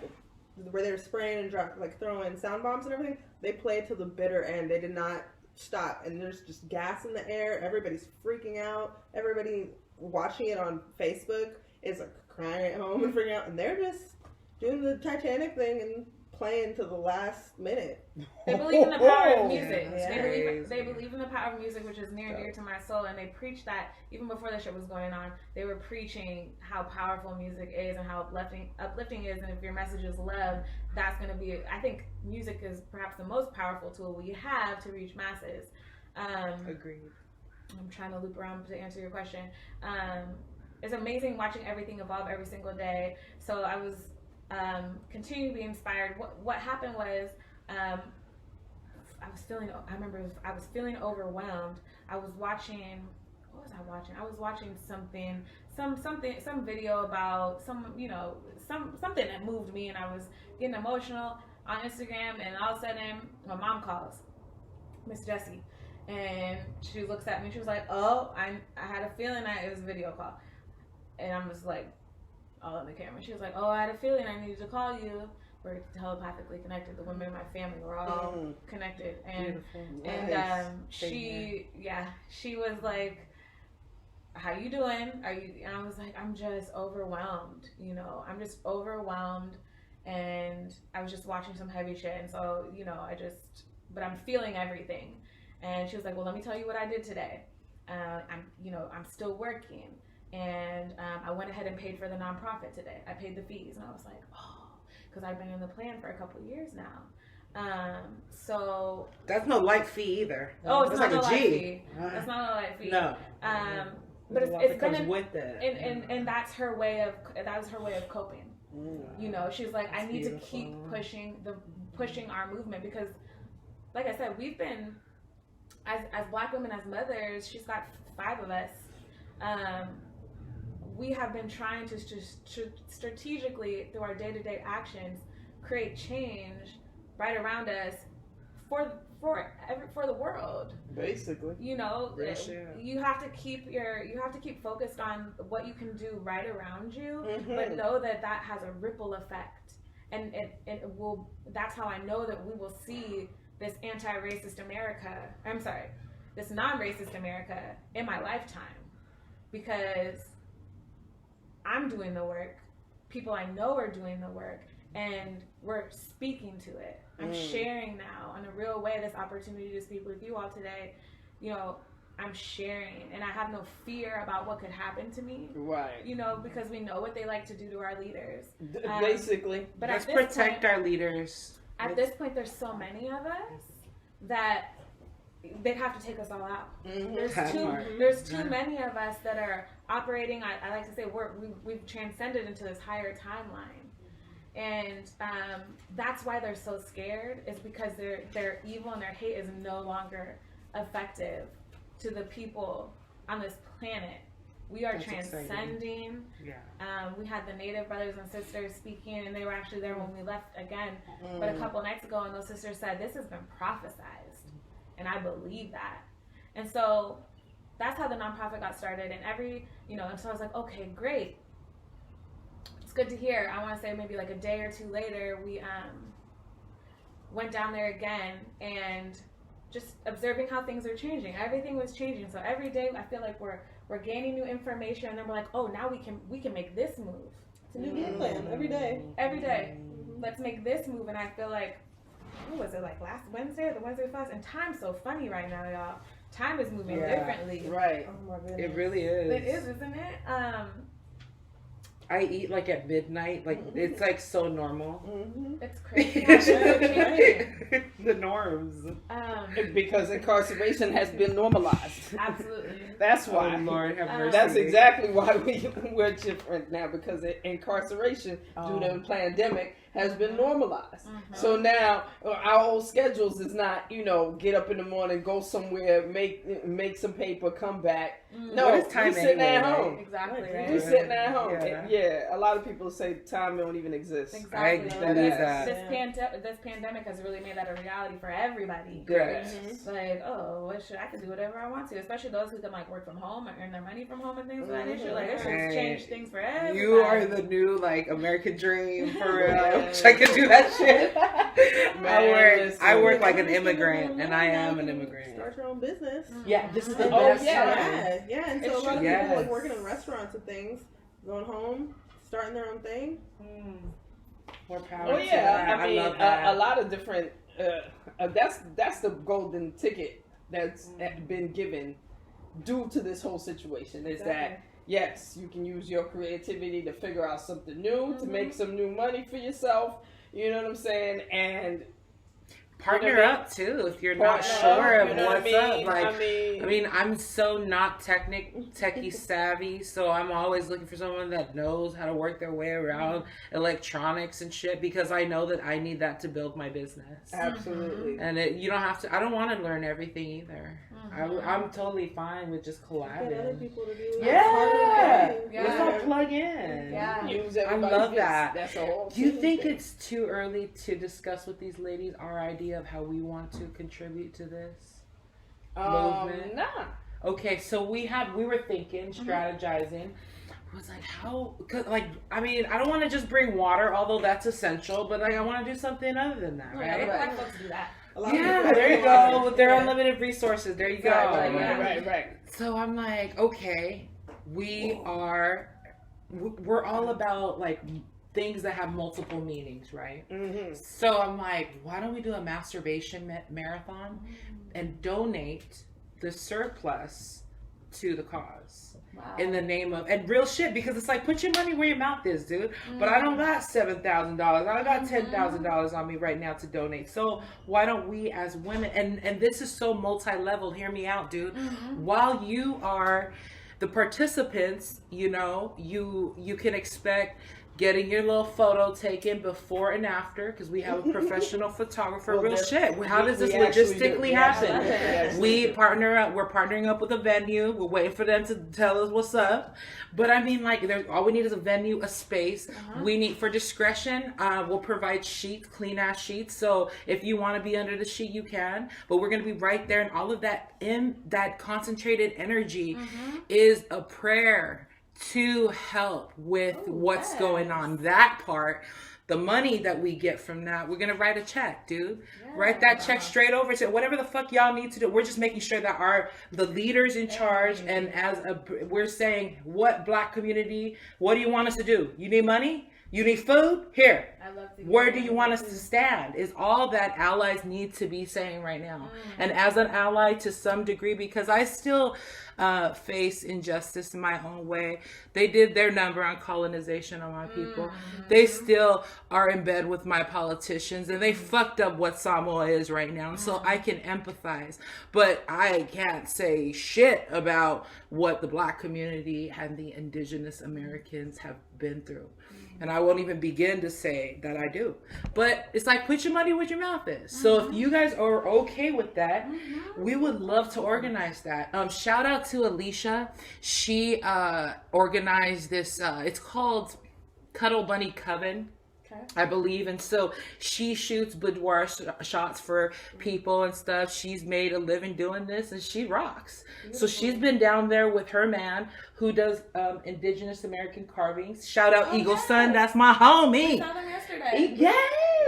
where they were spraying and throwing sound bombs and everything. They played till the bitter end. They did not stop. And there's just gas in the air. Everybody's freaking out. Everybody watching it on Facebook is like crying at home and freaking out. And they're just doing the Titanic thing and playing to the last minute. They believe in the power of music. Yeah. They believe in the power of music, which is near and dear to my soul. And they preach that even before the shit was going on. They were preaching how powerful music is and how uplifting is. And if your message is love, that's going to be. I think music is perhaps the most powerful tool we have to reach masses. Agreed. I'm trying to loop around to answer your question. It's amazing watching everything evolve every single day. So I was. Continue to be inspired. What happened was, I was feeling overwhelmed. I was watching, what was I watching? I was watching some video about something that moved me, and I was getting emotional on Instagram, and all of a sudden my mom calls, Miss Jessie, and she looks at me and she was like, oh, I had a feeling that it was a video call. And I'm just like, all on the camera. She was like, oh, I had a feeling I needed to call you. We're telepathically connected. The women in my family were all connected. And Beautiful. she was like, how you doing? Are you? And I was like, I'm just overwhelmed. You know, I'm just overwhelmed, and I was just watching some heavy shit, and so you know, but I'm feeling everything. And she was like, well, let me tell you what I did today. I'm still working, and I went ahead and paid for the nonprofit today. I paid the fees, and I was like, oh, because I've been in the plan for a couple of years now. So that's no light fee either. Oh, it's that's not like a a light G. fee. That's not a light fee. No. But it's comes been with it. and that's her way of coping. You know, she's like, I need to keep pushing our movement, because like I said, we've been as Black women, as mothers, she's got 5 of us. We have been trying to strategically, through our day-to-day actions, create change right around us for the world. Basically, you know, sure. you have to keep focused on what you can do right around you, but know that has a ripple effect, and it will. That's how I know that we will see this anti-racist America. I'm sorry, this non-racist America in my lifetime, because I'm doing the work. People I know are doing the work, and we're speaking to it. I'm sharing now in a real way this opportunity to speak with you all today. You know, I'm sharing, and I have no fear about what could happen to me. Right. You know, because we know what they like to do to our leaders. Basically. But let's protect our leaders. At this point, there's so many of us that they'd have to take us all out. There's too many of us that are operating. I like to say we've transcended into this higher timeline. And that's why they're so scared, is because their evil and their hate is no longer effective to the people on this planet. We are transcending. Yeah. We had the Native brothers and sisters speaking, and they were actually there when we left again, but a couple nights ago, and those sisters said, this has been prophesized, and I believe that. And so that's how the nonprofit got started, and so I was like, okay, great. It's good to hear. I want to say maybe like a day or 2 later, we went down there again, and just observing how things are changing. Everything was changing. So every day I feel like we're gaining new information, and then we're like, oh, now we can make this move. It's a new game plan every day. Every day. Let's make this move. And I feel like, what was it, like last Wednesday or the Wednesday fast? And time's so funny right now, y'all. Time is moving differently. Right. Oh my goodness. It really is. It is, isn't it? I eat like at midnight. Like it's like so normal. It's crazy. How things are changing. The norms. Because incarceration has been normalized. Absolutely. That's why. Oh, Lord have mercy. That's exactly why we're different now, because incarceration due to the pandemic has been normalized. So now our old schedules is not, get up in the morning, go somewhere, make some paper, come back. No, it's time we sitting anyway, at right? home. Exactly. Right? We sitting at home. Yeah. A lot of people say time don't even exist. Exactly. I believe that. This pandemic has really made that a reality for everybody. Good. It's like, oh, I can do whatever I want to, especially those who can like work from home or earn their money from home and things of that nature. Like, it's just changed things for everybody. You are the new like American dream for real. I can do that shit. I work like an immigrant, and I am an immigrant. Start your own business. Yeah, this is the Oh, best yeah. time. Yeah. And so It's a lot of true. people like Yes. working in restaurants and things, going home, starting their own thing. More power. Oh to yeah, that. I mean, love that. a lot of different. That's the golden ticket that's been given due to this whole situation. Is that yes, you can use your creativity to figure out something new, to make some new money for yourself. You know what I'm saying? And partner up too if you're not sure of what's up. Like, I mean, I'm so not techie savvy, so I'm always looking for someone that knows how to work their way around electronics and shit, because I know that I need that to build my business. Absolutely. And you don't have to. I don't want to learn everything either. I'm totally fine with just Get other collabing. people to do it. Yeah. Yeah. Let's all plug in. Yeah. Use I everybody's love business. that. That's a whole. Do you team think thing. it's too early to discuss with these ladies our idea of how we want to contribute to this movement? Nah. Okay, so we were thinking, strategizing. I was like, cause like, I mean, I don't want to just bring water, although that's essential, but like, I want to do something other than that, right? Black folks do that. Yeah, there you go. With their unlimited resources, there you go. Right. So I'm like, okay, we're all about like things that have multiple meanings, right? Mm-hmm. So I'm like, why don't we do a masturbation marathon and donate the surplus to the cause? Wow. In the name of, and real shit, because it's like, put your money where your mouth is, dude. But I don't got $7,000. I got $10,000 on me right now to donate. So why don't we as women, and this is so multi-level, hear me out, dude. While you are the participants, you know, you can expect getting your little photo taken before and after, because we have a professional photographer. Real shit. How does this logistically happen? We're partnering up with a venue. We're waiting for them to tell us what's up. But I mean, like, all we need is a venue, a space. We need, for discretion, we'll provide sheets, clean ass sheets. So if you want to be under the sheet, you can. But we're going to be right there, and all of that in that concentrated energy is a prayer to help with what's going on. That part, the money that we get from that, we're gonna write a check, dude. Write that check straight over to whatever the fuck y'all need to do. We're just making sure that the leaders in charge, and we're saying, what Black community, what do you want us to do? You need money? You need food? Here. Where do you want us to stand? Is all that allies need to be saying right now. And as an ally to some degree, because I still face injustice in my own way. They did their number on colonization on my people. They still are in bed with my politicians, and they fucked up what Samoa is right now. And so I can empathize, but I can't say shit about what the Black community and the indigenous Americans have been through. And I won't even begin to say that I do. But it's like, put your money where your mouth is. So if you guys are okay with that, we would love to organize that. Shout out to Alicia. She organized this, it's called Cuddle Bunny Coven, I believe. And so she shoots boudoir shots for people and stuff. She's made a living doing this, and she rocks. Beautiful. So she's been down there with her man who does indigenous American carvings. Shout out Eagle Son, that's my homie. I saw them yesterday. Yes.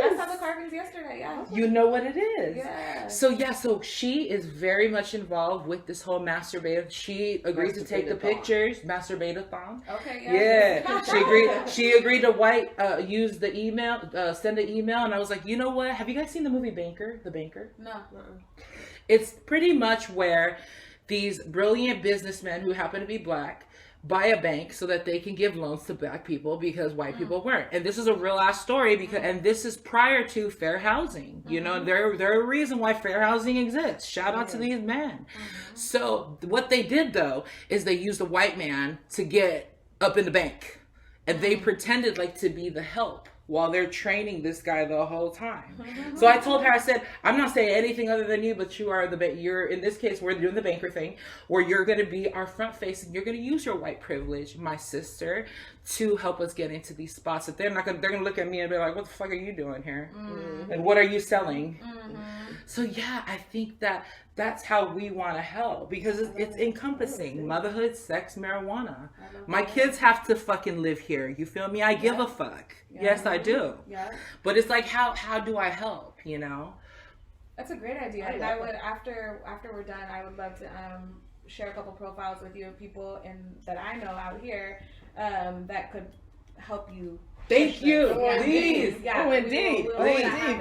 I saw the carvings yesterday, yeah. You know what it is. Yeah. So she is very much involved with this whole masturbator. She agreed to take the pictures. Masturbate-a-thon. Okay, yeah. She agreed to use the email, send an email, and I was like, you know what? Have you guys seen the movie Banker? The Banker? No. It's pretty much where these brilliant businessmen who happen to be Black buy a bank so that they can give loans to Black people because white people weren't. And this is a real ass story and this is prior to fair housing. You know, they're a reason why fair housing exists. Shout out to these men. So what they did though is they used a white man to get up in the bank, and they pretended like to be the help while they're training this guy the whole time. So I told her, I said, I'm not saying anything other than you, but you're in this case, we're doing the banker thing, where you're going to be our front face, and you're going to use your white privilege, my sister, to help us get into these spots that they're going to look at me and be like, what the fuck are you doing here? And what are you selling? So yeah, I think that's how we want to help, because it's encompassing motherhood, sex, marijuana. My kids have to fucking live here. You feel me? I give a fuck. Yes, I do. Yeah. But it's like, how do I help? You know? That's a great idea. And I would, after we're done, I would love to share a couple profiles with you of people that I know out here that could help you. Thank you. Indeed. Yeah. Indeed.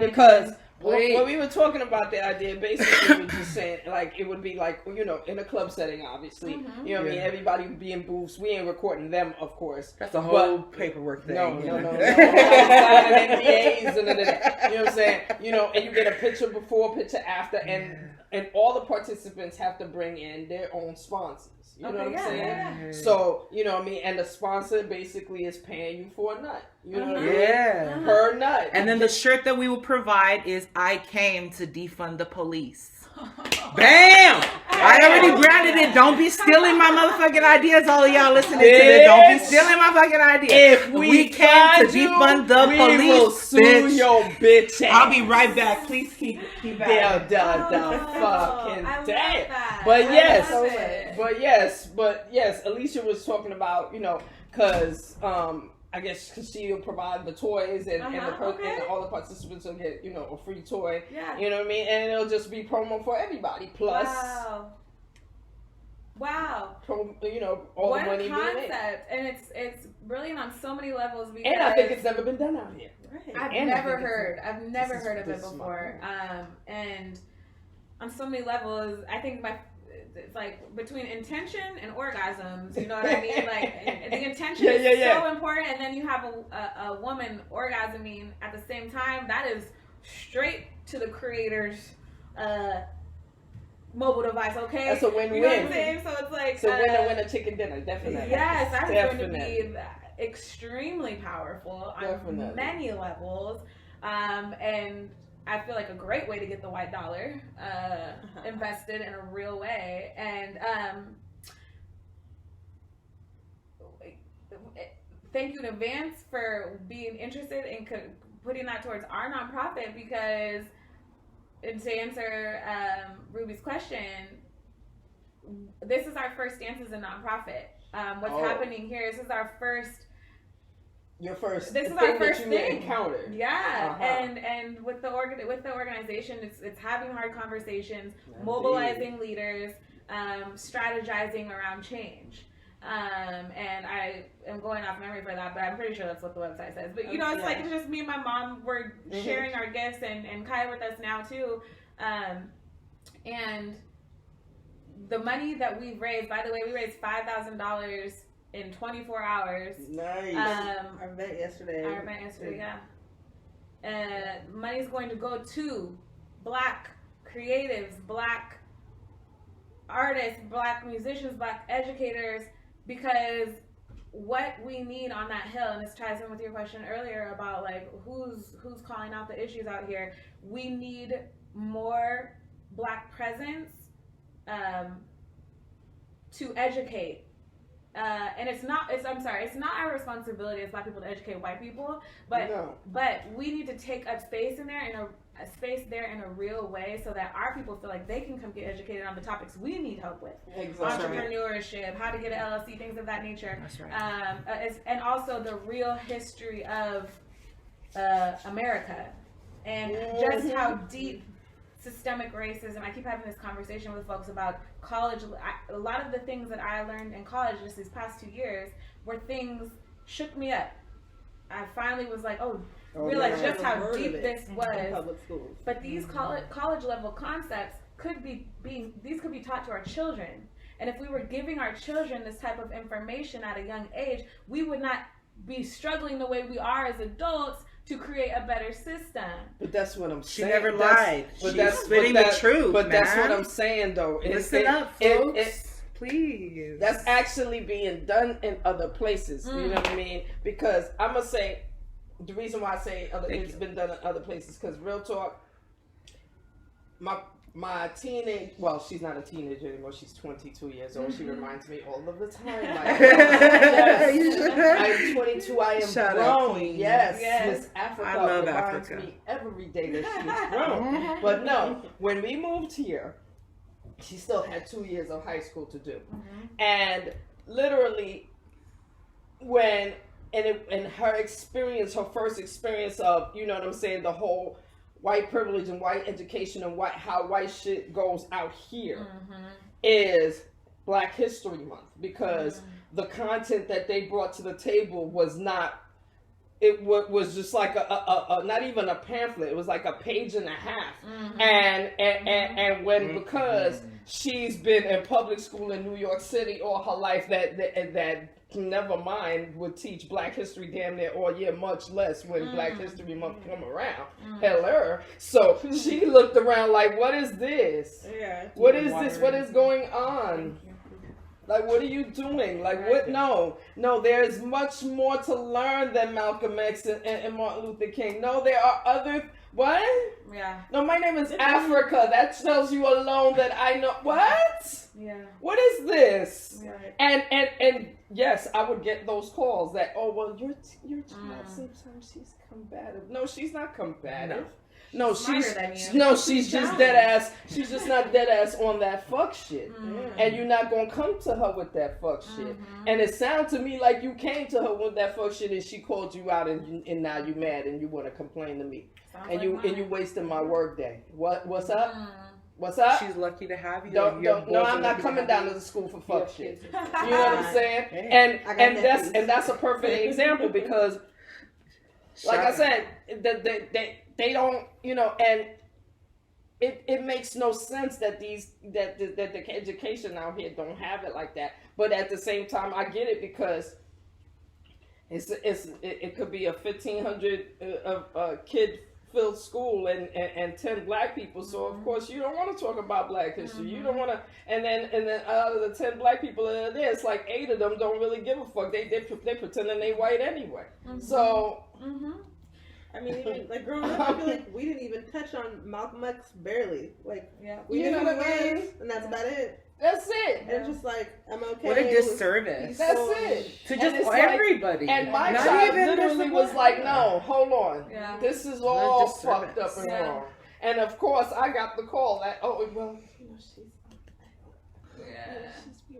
Because when we were talking about the idea, basically we were just saying, like, it would be like, you know, in a club setting, obviously. You know what I mean? Everybody would be in booths. We ain't recording them, of course. That's a whole paperwork thing. No. NDAs and you know what I'm saying? You know, and you get a picture before, picture after, and all the participants have to bring in their own sponsors. You know what I'm saying? Yeah. So, you know what I mean? And the sponsor basically is paying you for a nut. You know what I mean? Yeah. Per nut. And then the shirt that we will provide is, I came to defund the police. Bam! I already branded it. Don't be stealing my motherfucking ideas, all of y'all listening to this. Don't be stealing my fucking ideas. If we came to defund the police, we will sue your bitch ass. I'll be right back. Please keep fucking damn. But yes, Alicia was talking about, you know, because I guess because she'll provide the toys and all the participants will get, you know, a free toy. Yeah. You know what I mean? And it'll just be promo for everybody. Plus, Wow. You know, all what the money concept. being made. And it's brilliant on so many levels. Because And I think it's never been done out here. Right. I've never heard of it before. And on so many levels, I think it's like between intention and orgasms, you know what I mean? Like the intention is so important, and then you have a woman orgasming at the same time. That is straight to the creator's mobile device. Okay, that's a win-win. You know what I'm saying? So it's like winner chicken dinner, definitely. Yes, that's going to be extremely powerful on many levels, and I feel like a great way to get the white dollar invested in a real way. And thank you in advance for being interested in putting that towards our nonprofit, because, and to answer Ruby's question, this is our first dance as a nonprofit. What's happening here? This is our first. Your first. This is our first thing. Encountered. Yeah, and with the organization, it's having hard conversations, mobilizing leaders, strategizing around change. And I am going off memory for that, but I'm pretty sure that's what the website says. But you know, it's like it's just me and my mom. We're sharing our gifts, and Kaya with us now too. And the money that we've raised, by the way, we raised $5,000 in 24 hours. Nice. Our event yesterday, yeah. Money's going to go to Black creatives, Black artists, Black musicians, Black educators, because what we need on that hill, and this ties in with your question earlier about like who's calling out the issues out here. We need more Black presence to educate. And it's not our responsibility as Black people to educate white people, but we need to take up space in there, in a space there in a real way, so that our people feel like they can come get educated on the topics we need help with. Exactly. Entrepreneurship, how to get an LLC, things of that nature. That's right. And also the real history of America, and just how deep systemic racism. I keep having this conversation with folks about college. A lot of the things that I learned in college just these past 2 years were things shook me up. I finally was like, realize just how deep this was. Public schools. But these college level concepts could be taught to our children. And if we were giving our children this type of information at a young age, we would not be struggling the way we are as adults to create a better system. But that's what I'm saying. She never lied. She's spitting the truth. But that's what I'm saying, though. Listen up, folks. Please. That's actually being done in other places. You know what I mean? Because I'm gonna say the reason why I say it's been done in other places, because real talk, my teenage, well, she's not a teenager anymore. She's 22 years old. She reminds me all of the time. Like, I'm 22. I am grown. Yes. Miss Africa I love reminds Africa. me every day that she's grown. But no, when we moved here, she still had 2 years of high school to do. And literally, when in her experience, her first experience of, you know what I'm saying, the whole white privilege and white education and how white shit goes out here is Black History Month, because the content that they brought to the table was not, it was just like a not even a pamphlet, it was like a page and a half. And when, because she's been in public school in New York City all her life, that never mind would teach Black history damn near all year, much less when Black History Month come around. Hello. So she looked around like, what is this? What is this? What is going on? Like, what are you doing? Like, what? No, there's much more to learn than Malcolm X and Martin Luther King. No, there are other, what? Yeah. No, my name is Africa. That tells you alone that I know, what? Yeah. What is this? Right. And yes, I would get those calls that, oh, well, your child, sometimes she's combative. No, she's not combative. No, she's just dead ass. She's just not dead ass on that fuck shit. And you're not gonna come to her with that fuck shit. And it sounds to me like you came to her with that fuck shit and she called you out and now you mad and you want to complain to me. And you wasting my work day. What's up? What's up? She's lucky to have you. No, I'm not coming down to the school for fuck shit. You know what I'm saying? And that's a perfect example because, like I said, they don't, you know, and it makes no sense that the education out here don't have it like that. But at the same time, I get it because it could be a 1,500 kid filled school and 10 black people, so of course you don't want to talk about black history. You don't want to, and then out of the 10 black people that are there, it's like 8 of them don't really give a fuck. They pretending they white anyway. So I mean, even, like growing up, I feel like we didn't even touch on Malcolm X barely. Like we knew who he was, and that's about it. That's it. And it's just like, I'm okay. What a disservice. That's it. To just everybody. And my child literally was like, no, hold on. Yeah. This is all fucked up and wrong. And of course, I got the call that, oh, well, you know,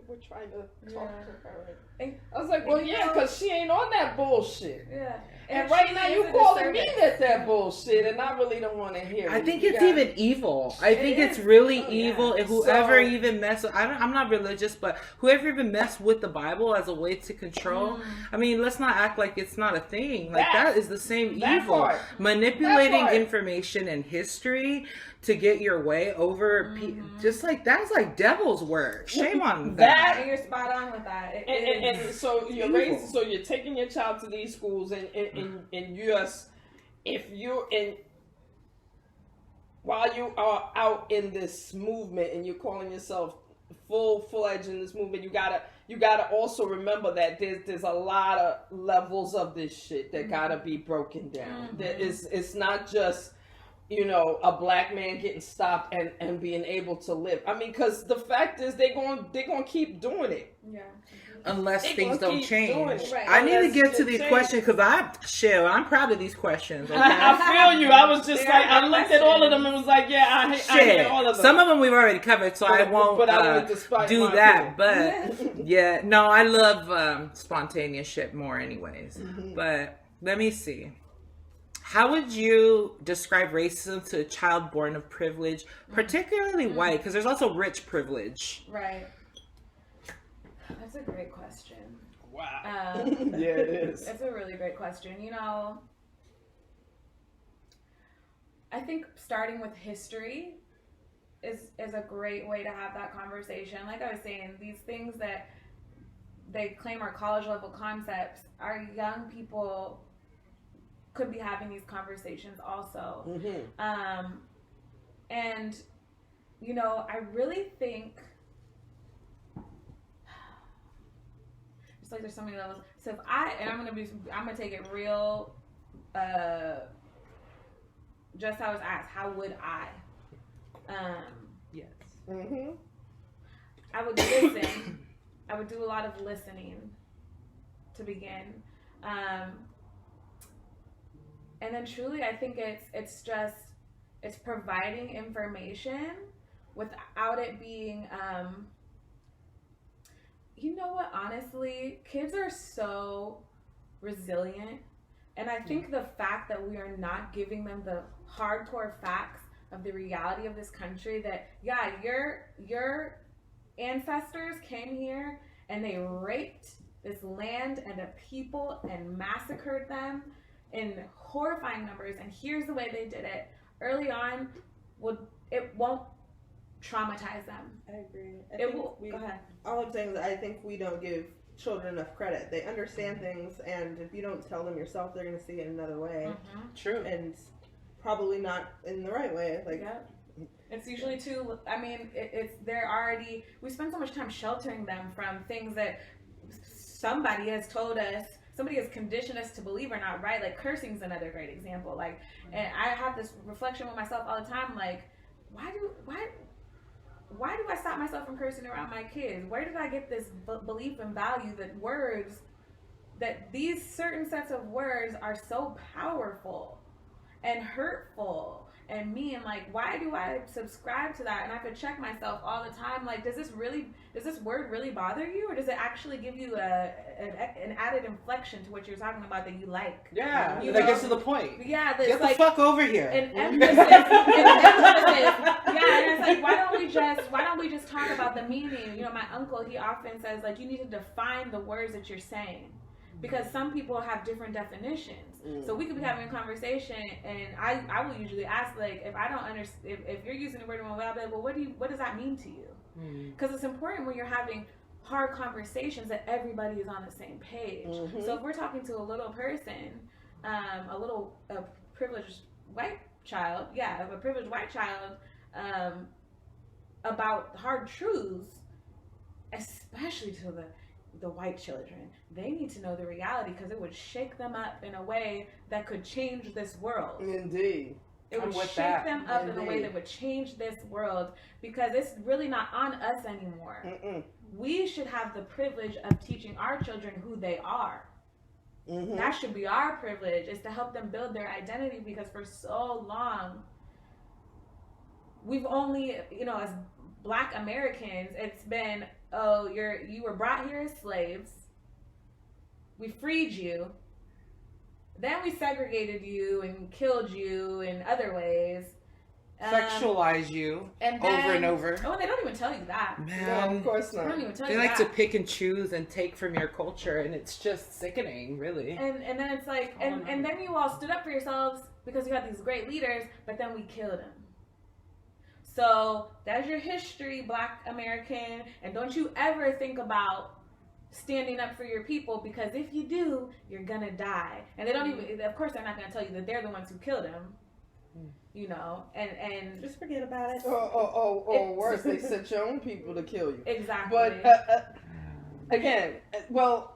we're trying to talk to her. And I was like, well, yeah, because she ain't on that bullshit. Yeah. And right now you calling me that bullshit, and I really don't want to hear it. I think it's even evil. I think it's really evil. And whoever even mess with, I'm not religious, but whoever even messed with the Bible as a way to control. I mean, let's not act like it's not a thing. Like that is the same evil. Manipulating information and history to get your way over, just like that's like devil's work. Shame on that. And you're spot on with that. And so you're raising, so you're taking your child to these schools, and US, if you're in, while you are out in this movement and you're calling yourself full-fledged in this movement, you gotta also remember that there's a lot of levels of this shit that gotta be broken down. It's not just, you know, a black man getting stopped and being able to live. I mean, because the fact is they're going to keep doing it. Yeah. Unless things don't change. Right. I need to get to these questions because I'm proud of these questions. Okay? I feel you. I was just like, I looked at all of them and was like, yeah, I hear all of them. Some of them we've already covered, so I won't do that. But yeah, no, I love spontaneous shit more anyways. But let me see. How would you describe racism to a child born of privilege, particularly white? Because there's also rich privilege. Right. That's a great question. Wow. Yeah, it is. It's a really great question. You know, I think starting with history is a great way to have that conversation. Like I was saying, these things that they claim are college level concepts, our young people could be having these conversations also. And, you know, I really think, just like there's so many levels. So if I'm gonna take it real, just how I was asked, how would I? Yes. I would listen. I would do a lot of listening to begin. And then truly, I think it's providing information without it being, you know what, honestly, kids are so resilient. And I think the fact that we are not giving them the hardcore facts of the reality of this country, that, yeah, your ancestors came here and they raped this land and the people and massacred them in horrifying numbers, and here's the way they did it. Early on, it won't traumatize them. I agree. Go ahead. All I'm saying is I think we don't give children enough credit. They understand things, and if you don't tell them yourself, they're going to see it another way. True. And probably not in the right way. Like, yeah. It's usually too, I mean, we spend so much time sheltering them from things that somebody has told us, somebody has conditioned us to believe are not right. Like cursing's another great example. Like, and I have this reflection with myself all the time. Like, why do I stop myself from cursing around my kids? Where did I get this belief and value that these certain sets of words are so powerful? and hurtful and mean. Like, why do I subscribe to that? And I could check myself all the time. Like, does this word really bother you, or does it actually give you an added inflection to what you're talking about that you like? Yeah, you that gets to the point. Yeah, get the fuck over here. An emphasis. Yeah, and it's like, why don't we just talk about the meaning? You know, my uncle, he often says, like, you need to define the words that you're saying, because some people have different definitions. So we could be having a conversation, and I will usually ask, like, if I don't understand, if you're using the word in one way, I'll be like, well, what does that mean to you? Because it's important when you're having hard conversations that everybody is on the same page. So if we're talking to a little person, a privileged white child, about hard truths, especially to the white children, they need to know the reality, because it would shake them up in a way that could change this world. Indeed. It would shake them up in a way that would change this world, because it's really not on us anymore. We should have the privilege of teaching our children who they are. That should be our privilege, is to help them build their identity, because for so long, we've only, as Black Americans, it's been, oh, you were brought here as slaves. We freed you. Then we segregated you and killed you in other ways. Sexualize you and then, over and over. Oh, they don't even tell you that. Man, no, of course not. They don't even tell they you like that. to pick and choose and take from your culture, and it's just sickening, really. And then it's like, and then you all stood up for yourselves because you had these great leaders, but then we killed them. So that's your history, Black American, and don't you ever think about standing up for your people, because if you do, you're gonna die. And they don't even, of course, they're not gonna tell you that they're the ones who killed him. And just forget about it. Or worse, they sent your own people to kill you. Exactly. But again, well,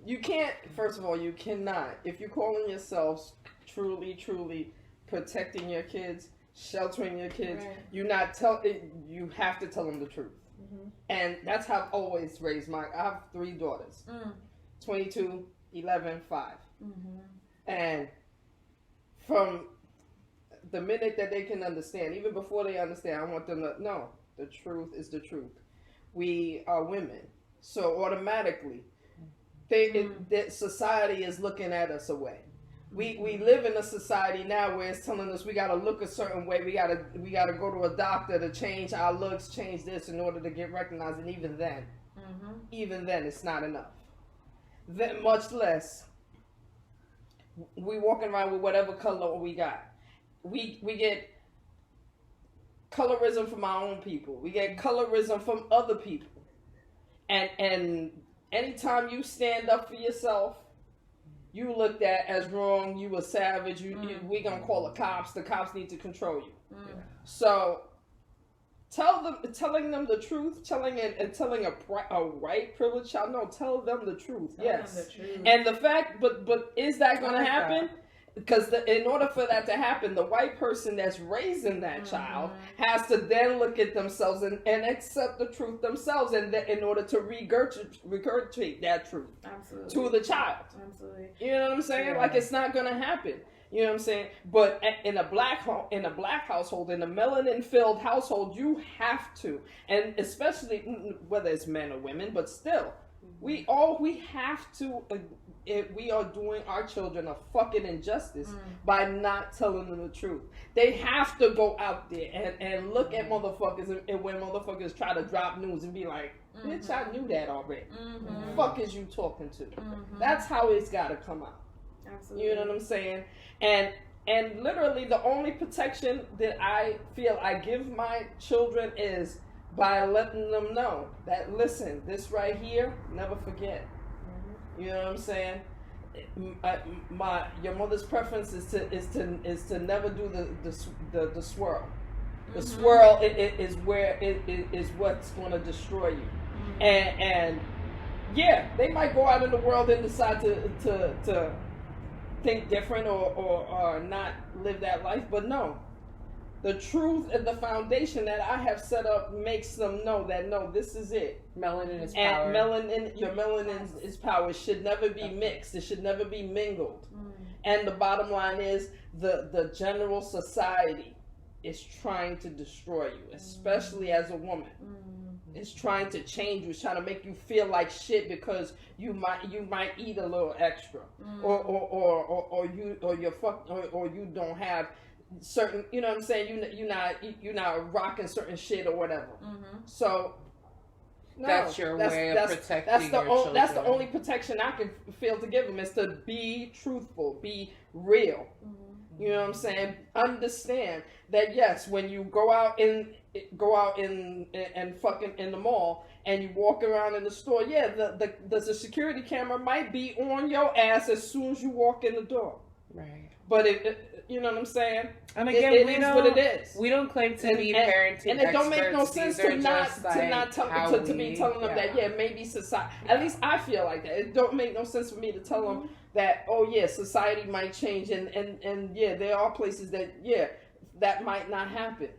you can't. First of all, you cannot. If you're calling yourselves truly protecting your kids, sheltering your kids, you have to tell them the truth. And that's how I've always raised I have 3 daughters, 22, 11, 5. And from the minute that they can understand, even before they understand, I want them to know the truth is the truth. We are women, so automatically that society is looking at us away. We live in a society now where it's telling us we gotta look a certain way. We gotta go to a doctor to change our looks, change this in order to get recognized. And even then, it's not enough. Then, much less, we walking around with whatever color we got. We get colorism from our own people. We get colorism from other people. And anytime you stand up for yourself, you looked at as wrong, you a savage, we gonna call the cops need to control you. So telling them the truth, telling a white privileged child, no, tell them the truth. Yes. And the fact, but is that gonna happen? Because in order for that to happen, the white person that's raising that child has to then look at themselves and accept the truth themselves, and in order to regurgitate that truth to the child. Absolutely. You know what I'm saying? Like, it's not going to happen. You know what I'm saying? But in a black household, in a melanin-filled household, you have to, and especially whether it's men or women, but still, we have to. We are doing our children a fucking injustice by not telling them the truth. They have to go out there and look at motherfuckers, and when motherfuckers try to drop news and be like, bitch, I knew that already. The fuck is you talking to? That's how it's got to come out. Absolutely. You know what I'm saying? And literally the only protection that I feel I give my children is by letting them know that, listen, this right here, never forget. You know what I'm saying? Your mother's preference is to never do the swirl. The swirl is where it is what's going to destroy you. And yeah, they might go out in the world and decide to think different or not live that life, but no. The truth and the foundation that I have set up makes them know that, no, this is it. Melanin is power. And your melanin is power. It should never be mixed. It should never be mingled. And the bottom line is the general society is trying to destroy you, especially as a woman. It's trying to change you. It's trying to make you feel like shit because you might eat a little extra, or you don't have certain. You know what I'm saying? You're not rocking certain shit or whatever. So. No, that's your way of protecting your children. That's the only protection I can feel to give them is to be truthful, be real. You know what I'm saying? Understand that yes, when you go out and fucking in the mall and you walk around in the store, yeah, the security camera might be on your ass as soon as you walk in the door. Right. But you know what I'm saying? And again, it is what it is. We don't claim to be parenting and it don't make no sense to be telling them that maybe society. At least I feel like that. It don't make no sense for me to tell them that society might change and there are places that might not happen.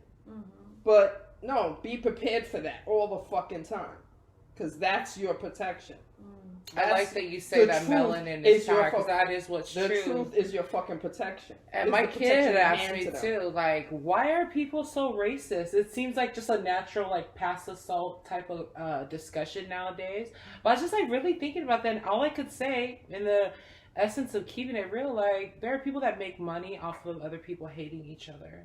But no, be prepared for that all the fucking time, because that's your protection. I like that you say that melanin is power, because that is what's true. The truth is your fucking protection. And my kid asked me too, like, why are people so racist? It seems like just a natural, like, pass the salt type of discussion nowadays. But I was just, like, really thinking about that, and all I could say in the essence of keeping it real, like, there are people that make money off of other people hating each other.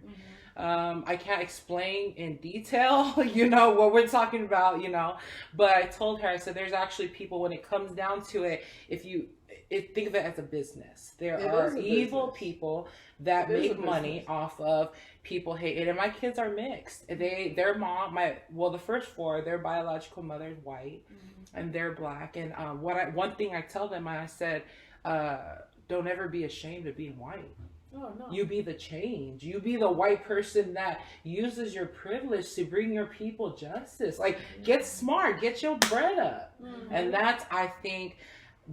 I can't explain in detail, what we're talking about, but I told her, I said, there's actually people, when it comes down to it, think of it as a business. There are evil people that make money off of people hating, and my kids are mixed. Their mom, the first four, their biological mother is white, and they're black, and one thing I tell them, I said, don't ever be ashamed of being white. Oh, no. You be the change. You be the white person that uses your privilege to bring your people justice. Like, get smart, get your bread up. And I think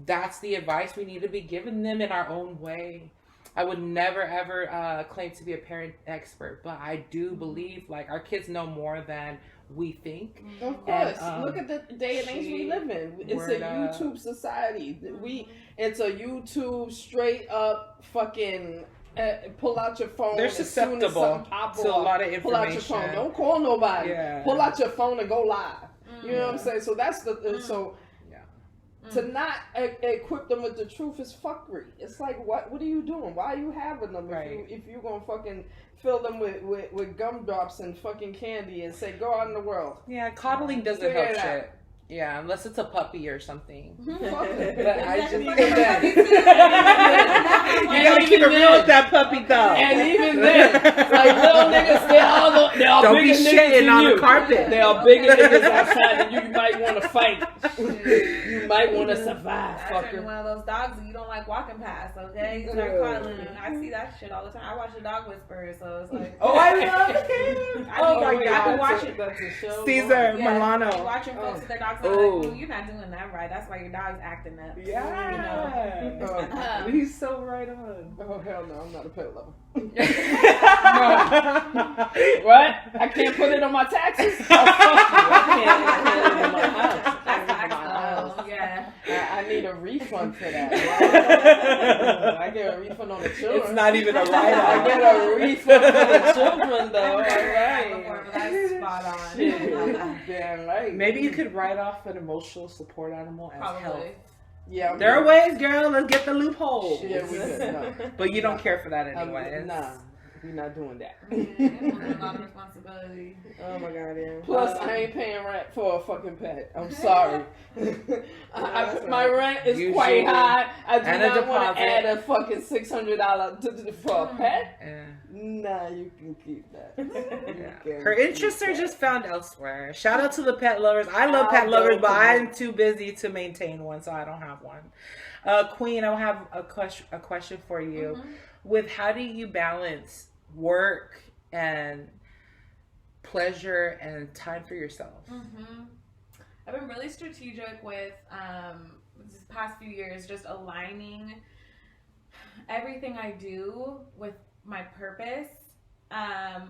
that's the advice we need to be giving them in our own way. I would never, ever claim to be a parent expert, but I do believe, like, our kids know more than we think. Of course. Look at the day and age we live in. It's a YouTube society. It's a YouTube straight up fucking... pull out your phone. They're susceptible to a lot of information. Pull out your phone. Don't call nobody. Yeah. Pull out your phone and go live. You know what I'm saying? So that's to not equip them with the truth is fuckery. It's like, what are you doing? Why are you having them if you're gonna fucking fill them with gumdrops and fucking candy and say go out in the world? Yeah, coddling doesn't help shit. Yeah, unless it's a puppy or something. But I just think that you gotta keep it real with that puppy though. And even then, like little niggas, they all don't bigger be niggas shitting than on you. the carpet. They are bigger niggas outside, and you might want to fight. You might want to survive. I turned one of those dogs that you don't like walking past. Okay, you start cuddling. I see that shit all the time. I watch The Dog Whisperer, so it's like, oh, I love it. Oh my god, I can watch it. That's a show. Caesar Milano. I'm watching folks with their dogs. Like, oh, you're not doing that right. That's why your dog's acting up. Yeah. He's so right on. Oh, hell no. I'm not a pet lover. No. What? I can't put it on my taxes? Oh, fuck you. I can't put it on my house. Yeah. I need a refund for that. I get a refund on the children. It's not even a write-off. I get a refund for the children, though. All right. That's spot on. Damn right. Maybe you could write off an emotional support animal as health. Yeah, there are ways, girl. Let's get the loophole. Yeah, we could. No. But you don't care for that anyway. Nah. We're not doing that. A lot of responsibility. Oh my god, yeah. Plus, I ain't paying rent for a fucking pet. I'm sorry. My rent is quite high. I do not want to add a fucking $600 for a pet. Yeah. Nah, you can keep that. Her interests are just found elsewhere. Shout out to the pet lovers. I love pet lovers, but I'm too busy to maintain one, so I don't have one. Queen, I have a question for you. With how do you balance work and pleasure and time for yourself? I've been really strategic with this past few years, just aligning everything I do with my purpose and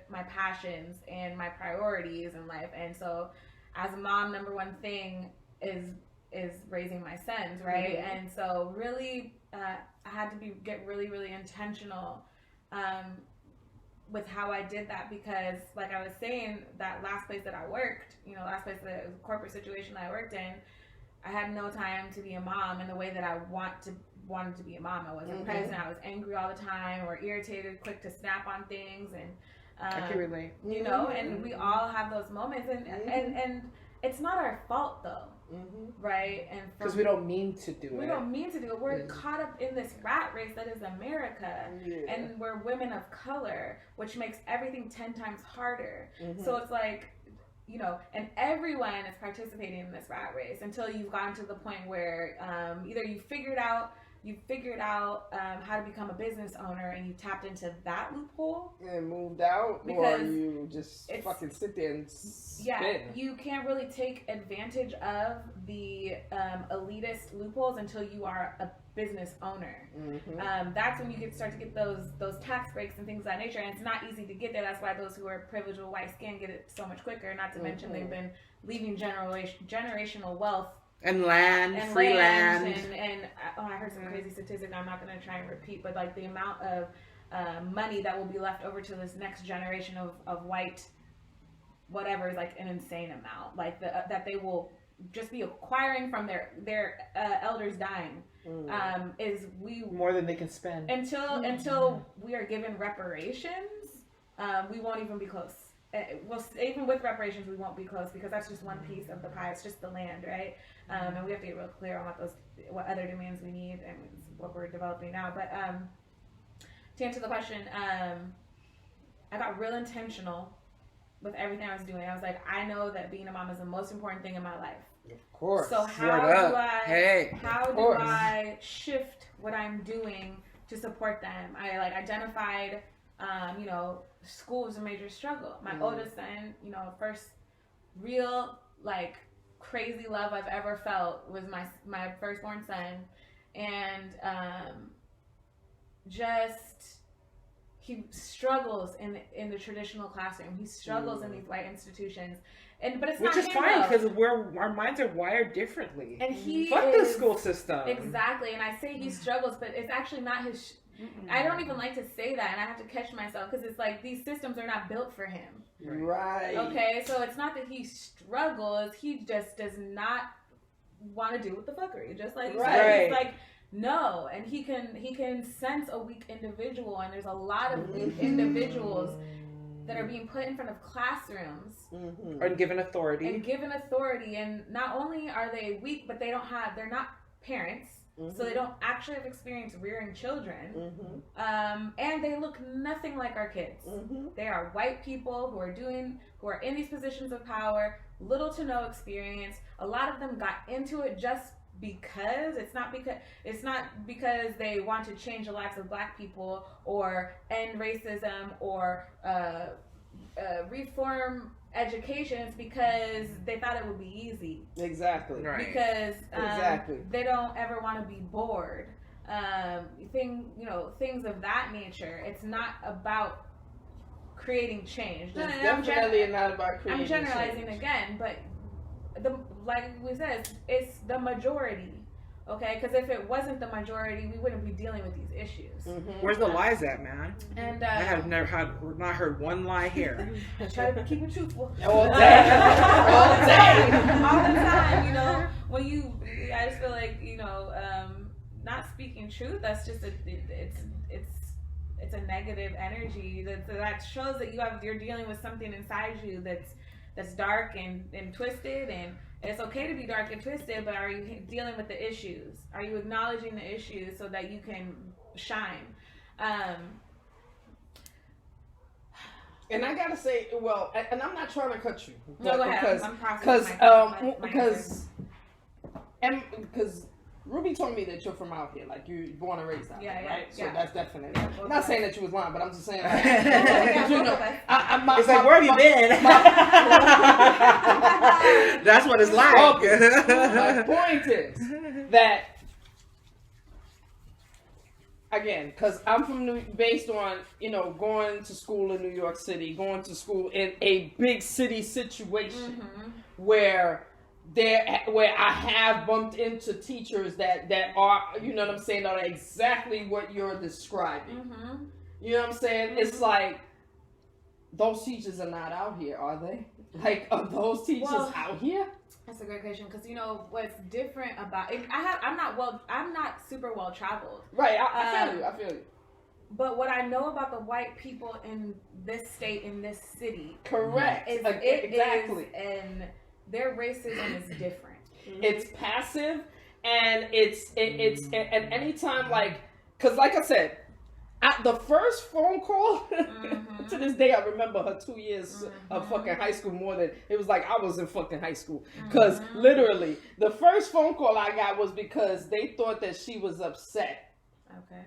my passions and my priorities in life. And so as a mom, number one thing is is raising my sons, right? And so really, I had to get really, really intentional with how I did that, because like I was saying, that last place that I worked, last place, the corporate situation that I worked in, I had no time to be a mom in the way that I wanted to be a mom. I wasn't present. I was angry all the time, or irritated, quick to snap on things, and I can relate. And we all have those moments, and it's not our fault though, right? And because we don't mean to do it. We don't mean to do it. We're caught up in this rat race that is America, and we're women of color, which makes everything 10 times harder. So it's like, and everyone is participating in this rat race until you've gotten to the point where either you figured out how to become a business owner and you tapped into that loophole and moved out, or you just fucking sit there and spin. Yeah, you can't really take advantage of the elitist loopholes until you are a business owner. That's when you start to get those tax breaks and things of that nature, and it's not easy to get there. That's why those who are privileged with white skin get it so much quicker, not to mention they've been leaving generational wealth and free land. And I heard some crazy statistic I'm not going to try and repeat, but like the amount of money that will be left over to this next generation of white whatever is like an insane amount, like that they will just be acquiring from their elders dying. Is we more than they can spend until we are given reparations, we won't even be close. Even with reparations, we won't be close, because that's just one piece of the pie. It's just the land, right? And we have to get real clear on what other demands we need and what we're developing now. But to answer the question, I got real intentional with everything I was doing. I was like, I know that being a mom is the most important thing in my life. Of course. So how do I shift what I'm doing to support them? I identified, school was a major struggle. My oldest son, first real crazy love I've ever felt was my firstborn son, and he struggles in the traditional classroom. He struggles in these white institutions, but it's which not is him, fine, because though. our minds are wired differently. And fuck the school system. Exactly, and I say he struggles, but it's actually not his. I don't even like to say that, and I have to catch myself, because it's like these systems are not built for him. Right. Okay, so it's not that he struggles; he just does not want to do with the fuckery. Just like you said, it's like no, and he can sense a weak individual, and there's a lot of weak individuals that are being put in front of classrooms and given authority. And not only are they weak, but they're not parents. So they don't actually have experience rearing children, and they look nothing like our kids. They are white people who are in these positions of power, little to no experience. A lot of them got into it just because. It's not because they want to change the lives of Black people or end racism or reform education. It's because they thought it would be easy. Exactly. Right. Because they don't ever want to be bored. Things of that nature. It's not about creating change. It's definitely not about creating change. I'm generalizing again, but like we said, it's the majority. Okay, because if it wasn't the majority, we wouldn't be dealing with these issues. Where's the lies at, man? And I have not heard one lie here. I try to keep it truthful all day, all the time. I just feel like not speaking truth. That's just it's a negative energy that shows that you're dealing with something inside you that's dark and twisted, and it's okay to be dark and twisted, but are you dealing with the issues? Are you acknowledging the issues so that you can shine? And I gotta say, well, and I'm not trying to cut you. No, go ahead. Because Ruby told me that you're from out here, like you're born and raised out here, right? So yeah. that's definitely. I'm not saying that you was lying, but I'm just saying. Like, It's like, where have you been? That's what it's like. My point is that, again, because I'm from based on going to school in New York City, going to school in a big city situation where there where I have bumped into teachers that are, you know what I'm saying, that are exactly what you're describing. Mm-hmm. You know what I'm saying? It's like, those teachers are not out here, are they? Like, are those teachers out here? That's a great question, because you know what's different about it. I'm not super well traveled. Right, I feel you. But what I know about the white people in this state, in this city, correct, is exactly, and their racism is different. It's passive, and it's at any time, like, because like I said, at the first phone call, to this day, I remember her 2 years of fucking high school more than, it was like I was in fucking high school. Because literally, the first phone call I got was because they thought that she was upset. Okay.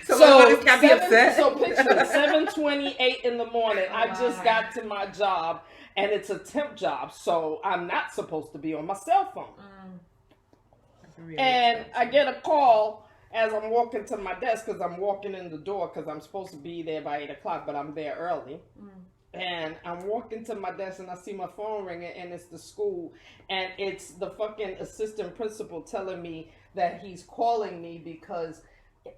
So can be upset. So picture 7:28 in the morning. I just got to my job, and it's a temp job, so I'm not supposed to be on my cell phone. And I get a call as I'm walking to my desk, because I'm walking in the door because I'm supposed to be there by 8 o'clock, but I'm there early. And I'm walking to my desk and I see my phone ringing, and it's the school, and it's the fucking assistant principal telling me that he's calling me because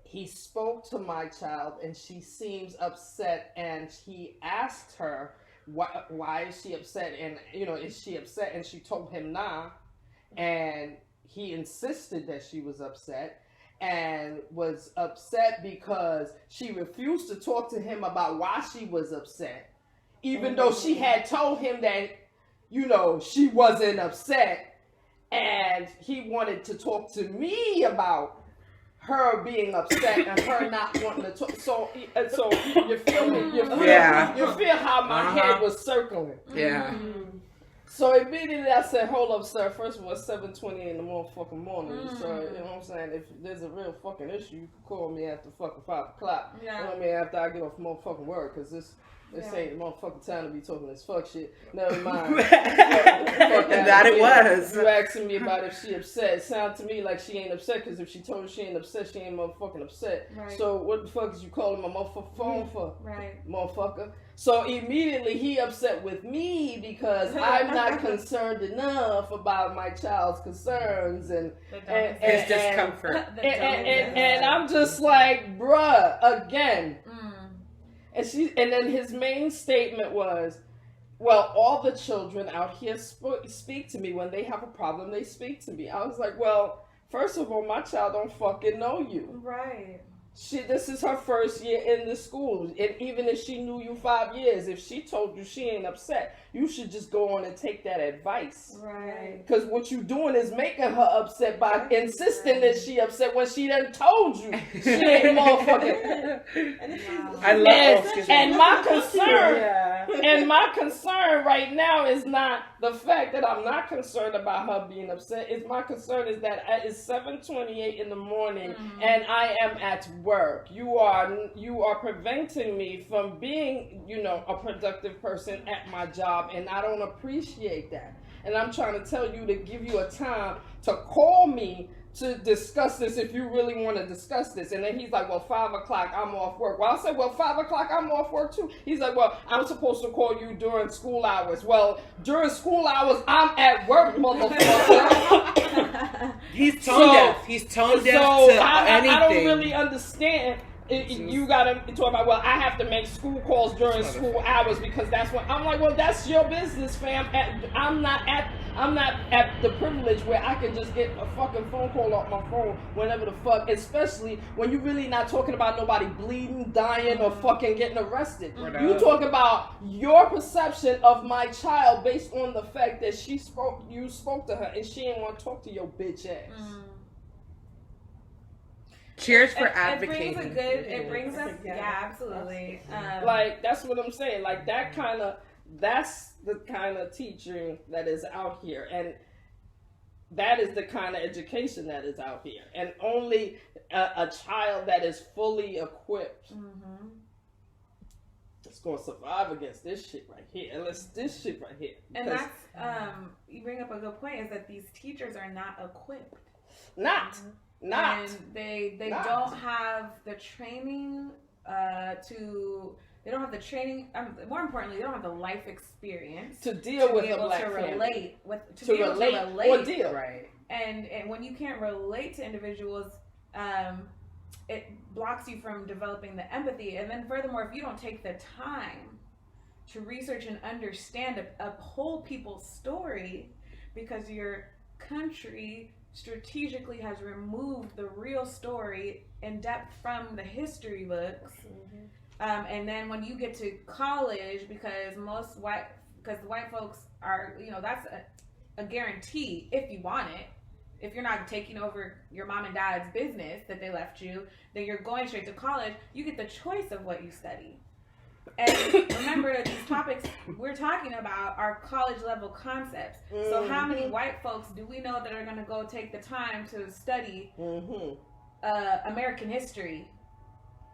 he spoke to my child and she seems upset, and he asked her why is she upset, and you know, is she upset, and she told him nah, and he insisted that she was upset, and was upset because she refused to talk to him about why she was upset, even though she had told him that, you know, she wasn't upset, and he wanted to talk to me about her being upset and her not wanting to talk. So you feel me? You feel how my head was circling. Yeah. So immediately I said, hold up, sir. First of all, it's 7:20 in the motherfucking morning. So, you know what I'm saying? If there's a real fucking issue, you can call me after fucking 5 o'clock. Yeah. You know what I mean? After I get off motherfucking work, because this ain't the motherfucking time to be talking this fuck shit. Never mind. That it was. You asking me about if she upset. It sounds to me like she ain't upset, because if she told you she ain't upset, she ain't motherfucking upset. Right. So what the fuck is you calling my motherfucking phone for? Right. Motherfucker. So immediately he upset with me because I'm not concerned enough about my child's concerns and his discomfort. And I'm just like, bruh, again. And then his main statement was, well, all the children out here speak to me. When they have a problem, they speak to me. I was like, well, first of all, my child don't fucking know you. Right. This is her first year in the school. And even if she knew you 5 years, if she told you she ain't upset, you should just go on and take that advice. Right. Because what you doing is making her upset by insisting that she upset when she done told you she ain't motherfucking. I love it. And my concern right now is not the fact that I'm not concerned about her being upset. My concern is that it's 7:28 in the morning and I am at work. You are preventing me from being, you know, a productive person at my job, and I don't appreciate that. And I'm trying to tell you to give you a time to call me to discuss this if you really want to discuss this. And then he's like, well, 5 o'clock, I'm off work. Well, I said, well, 5 o'clock, I'm off work too. He's like, well, I'm supposed to call you during school hours. Well, during school hours, I'm at work, motherfucker. He's tone deaf. He's tone deaf to anything. I don't really understand. You gotta talk about, well, I have to make school calls during school hours because that's when I'm like, well, that's your business, fam. I'm not at the privilege where I can just get a fucking phone call off my phone whenever the fuck, especially when you're really not talking about nobody bleeding, dying, or fucking getting arrested. You talk about your perception of my child based on the fact that you spoke to her and she didn't want to talk to your bitch ass. Cheers for advocating. It brings us, absolutely. Like, that's what I'm saying. Like, that's the kind of teaching that is out here. And that is the kind of education that is out here. And only a child that is fully equipped is going to survive against this shit right here. This shit right here. And that's, you bring up a good point, is that these teachers are not equipped. And they don't have the training to They don't have the training. More importantly, they don't have the life experience to deal with be able a black to family. relate with to relate or deal. Right. And when you can't relate to individuals, it blocks you from developing the empathy. And then furthermore, if you don't take the time to research and understand a whole people's story, because your country strategically has removed the real story in depth from the history books. And then when you get to college, because white folks are, that's a guarantee if you want it. If you're not taking over your mom and dad's business that they left you, then you're going straight to college. You get the choice of what you study. And remember, these topics we're talking about are college level concepts. So how many white folks do we know that are going to go take the time to study American history?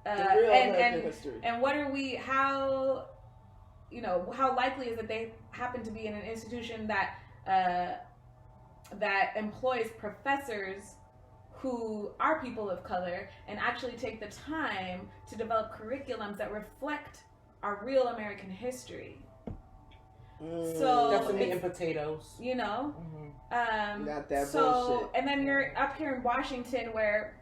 American history. And what are we, how likely is it they happen to be in an institution that employs professors who are people of color and actually take the time to develop curriculums that reflect our real American history? So that's the meat and potatoes. Not that so bullshit. And then you're up here in Washington where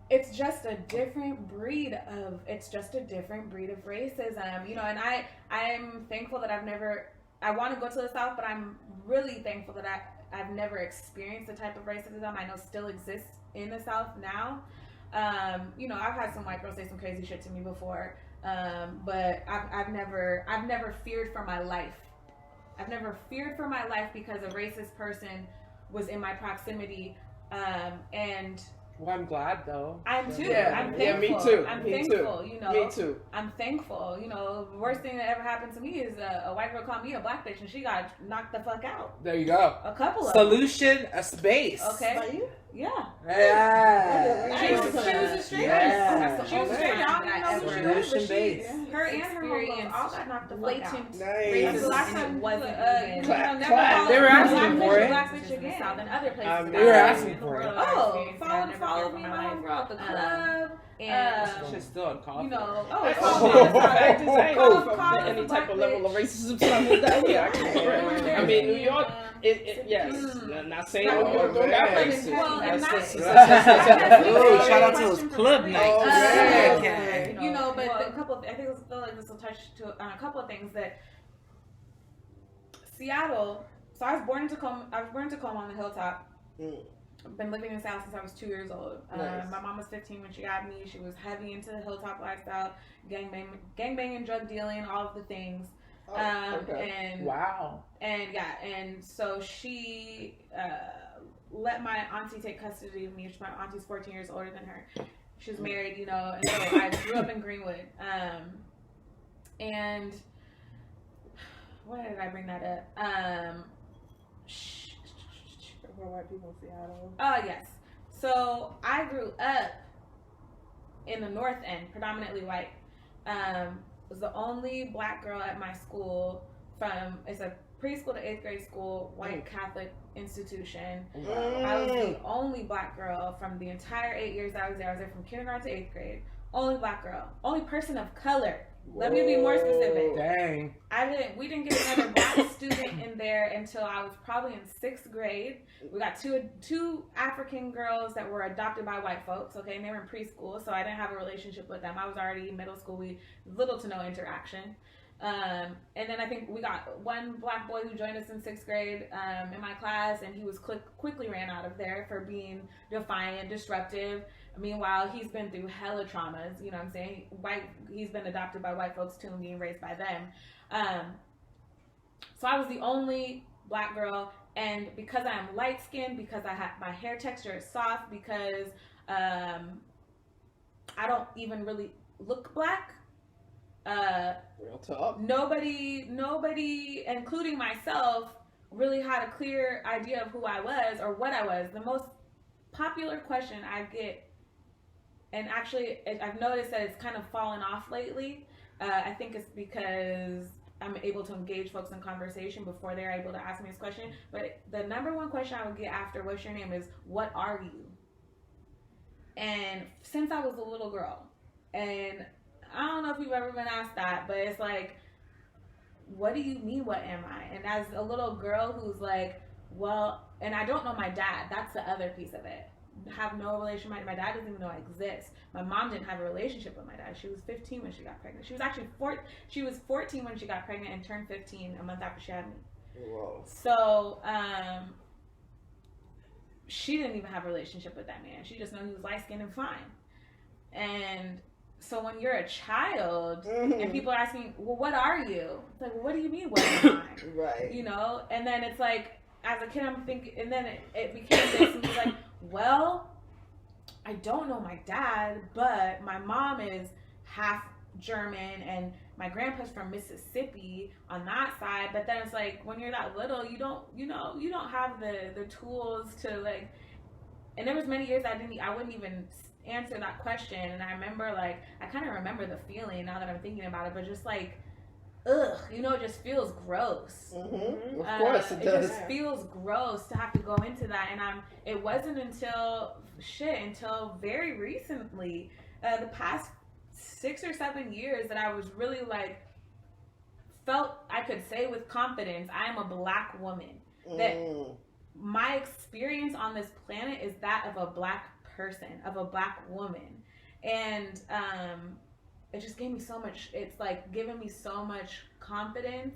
it's just a different breed of racism, and I'm thankful that I want to go to the South, but I'm really thankful that I've never experienced the type of racism I know still exists in the South now. I've had some white girls say some crazy shit to me before, but I've never feared for my life. I've never feared for my life because a racist person was in my proximity, and well, I'm glad though. I'm too. Yeah. I'm Yeah, thankful. me too. I'm Me thankful. too. Me too. I'm thankful. The worst thing that ever happened to me is a white girl called me a black bitch and she got knocked the fuck out. There you go. A couple of Solution, a space. Okay. By you? Yeah. Yeah. She was a straight Yeah. She was a straight down. I don't know who she was, but Solution-based. her and her homegirls all got knocked the fuck out. Nice. That's the last time it wasn't even. Clap, Never clap. call They were it asking for it. Black bitch again. South and other places. They were asking for it. Oh, follow me, my homegirl at the club. And She's still in coffee. Any type of level of racism somewhere down here. I mean, New York, yes. I'm not saying New York don't got racism. Well, and Ooh, shout out to those club nights. But a couple I feel like this will touch on a couple of things that Seattle. So I was born in Tacoma on the hilltop. I've been living in the South since I was 2 years old. Nice. My mom was 15 when she got me. She was heavy into the hilltop lifestyle, gangbanging, drug dealing, all of the things. Okay. And Wow. and so she let my auntie take custody of me. My auntie's 14 years older than her. She was married, and so I grew up in Greenwood. And why did I bring that up? For white people in Seattle. Yes. So I grew up in the North End, predominantly white. Was the only black girl at my school it's a preschool to 8th grade school, white Catholic institution. I was the only black girl from the entire 8 years I was there. I was there from kindergarten to 8th grade. Only black girl. Only person of color. Let me be more specific. Dang. We didn't get another black student in there until I was probably in 6th grade. We got two African girls that were adopted by white folks, okay, and they were in preschool, so I didn't have a relationship with them. I was already in middle school. We little to no interaction. And then I think we got one black boy who joined us in 6th grade in my class, and he was quickly ran out of there for being defiant, disruptive. Meanwhile, he's been through hella traumas, you know what I'm saying? He's been adopted by white folks too and being raised by them. So I was the only black girl, and because I'm light-skinned, because my hair texture is soft, because I don't even really look black, Real talk. nobody, including myself, really had a clear idea of who I was or what I was. The most popular question I get, and actually I've noticed that it's kind of fallen off lately. I think it's because I'm able to engage folks in conversation before they're able to ask me this question. But the number one question I would get after "What's your name?" is "What are you?" And since I was a little girl, and I don't know if you've ever been asked that, but it's like, what do you mean, what am I? And as a little girl who's like, well, and I don't know my dad. That's the other piece of it. Have no relation. My dad doesn't even know I exist. My mom didn't have a relationship with my dad. She was 15 when she got pregnant. She was actually 14 when she got pregnant and turned 15 a month after she had me. Whoa. So, she didn't even have a relationship with that man. She just knew he was light skinned and fine. And so when you're a child and people are asking, well, what are you? It's like, well, what do you mean, what am I? Right. You know? And then it's like, as a kid, I'm thinking, and then it became this, and he's like, well, I don't know my dad, but my mom is half German and my grandpa's from Mississippi on that side. But then it's like, when you're that little, you don't have the tools to like, and there was many years I wouldn't even answer that question. And I remember like, I kind of remember the feeling now that I'm thinking about it, but just like, ugh, it just feels gross. Mm-hmm. Of course it does. It just feels gross to have to go into that. And it wasn't until very recently, the past 6 or 7 years, that I was really like, felt I could say with confidence, I am a Black woman. That my experience on this planet is that of a Black person, of a Black woman. And, it just gave me so much, it's like given me so much confidence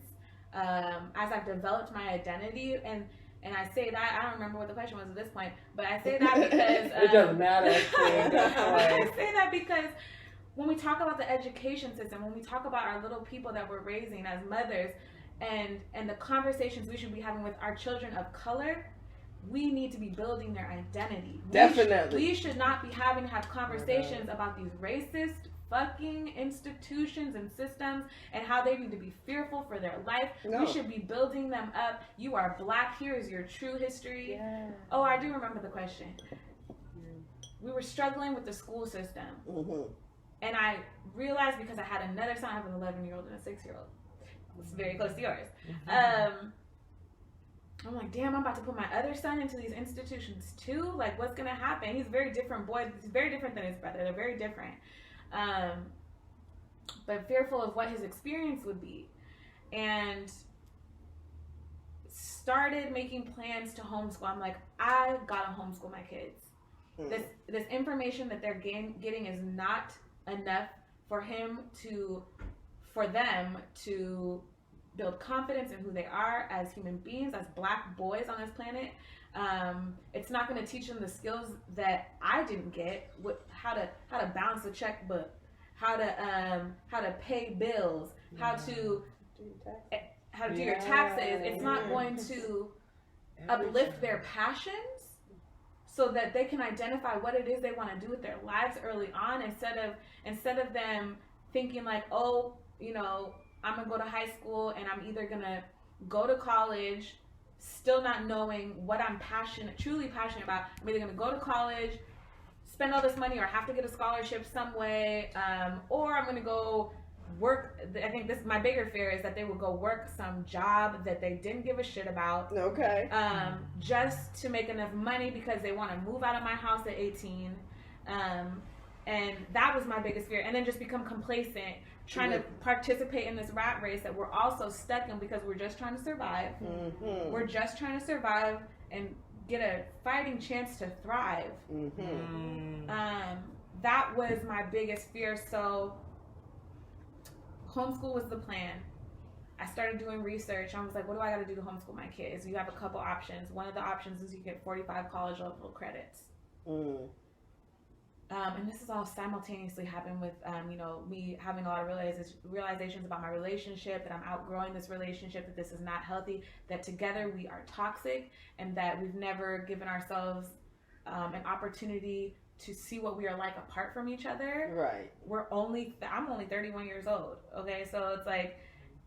as I've developed my identity. And I say that, I don't remember what the question was at this point, but I say that because... it doesn't matter. I say that because when we talk about the education system, when we talk about our little people that we're raising as mothers, and the conversations we should be having with our children of color, we need to be building their identity. Definitely. We should not be having to have conversations about these racist fucking institutions and systems and how they need to be fearful for their life. No. We should be building them up. You are Black. Here is your true history. Yeah. Oh, I do remember the question. We were struggling with the school system. Mm-hmm. And I realized, because I had another son, I have an 11-year-old and a 6-year-old. It's very close to yours. Mm-hmm. I'm like, damn, I'm about to put my other son into these institutions too? Like, what's going to happen? He's a very different boy. He's very different than his brother. They're very different. But fearful of what his experience would be, and started making plans to homeschool. I'm like, I gotta homeschool my kids. This information that they're getting is not enough for them to build confidence in who they are as human beings, as Black boys on this planet. It's not going to teach them the skills that I didn't get, how to balance a checkbook, how to pay bills, how to do your taxes. It's not going to uplift their passions so that they can identify what it is they want to do with their lives early on, instead of them thinking like, oh, I'm gonna go to high school and I'm either gonna go to college, still not knowing what I'm truly passionate about. I'm either going to go to college, spend all this money, or have to get a scholarship some way, or I'm going to go work. I think my bigger fear is that they will go work some job that they didn't give a shit about. Okay. Just to make enough money because they want to move out of my house at 18. And that was my biggest fear. And then just become complacent, trying to participate in this rat race that we're also stuck in because we're just trying to survive. Mm-hmm. We're just trying to survive and get a fighting chance to thrive. Mm-hmm. That was my biggest fear. So homeschool was the plan. I started doing research. I was like, what do I got to do to homeschool my kids? You have a couple options. One of the options is you get 45 college level credits. And this is all simultaneously happened with, me having a lot of realizations about my relationship, that I'm outgrowing this relationship, that this is not healthy, that together we are toxic, and that we've never given ourselves an opportunity to see what we are like apart from each other. Right. I'm only 31 years old. Okay. So it's like,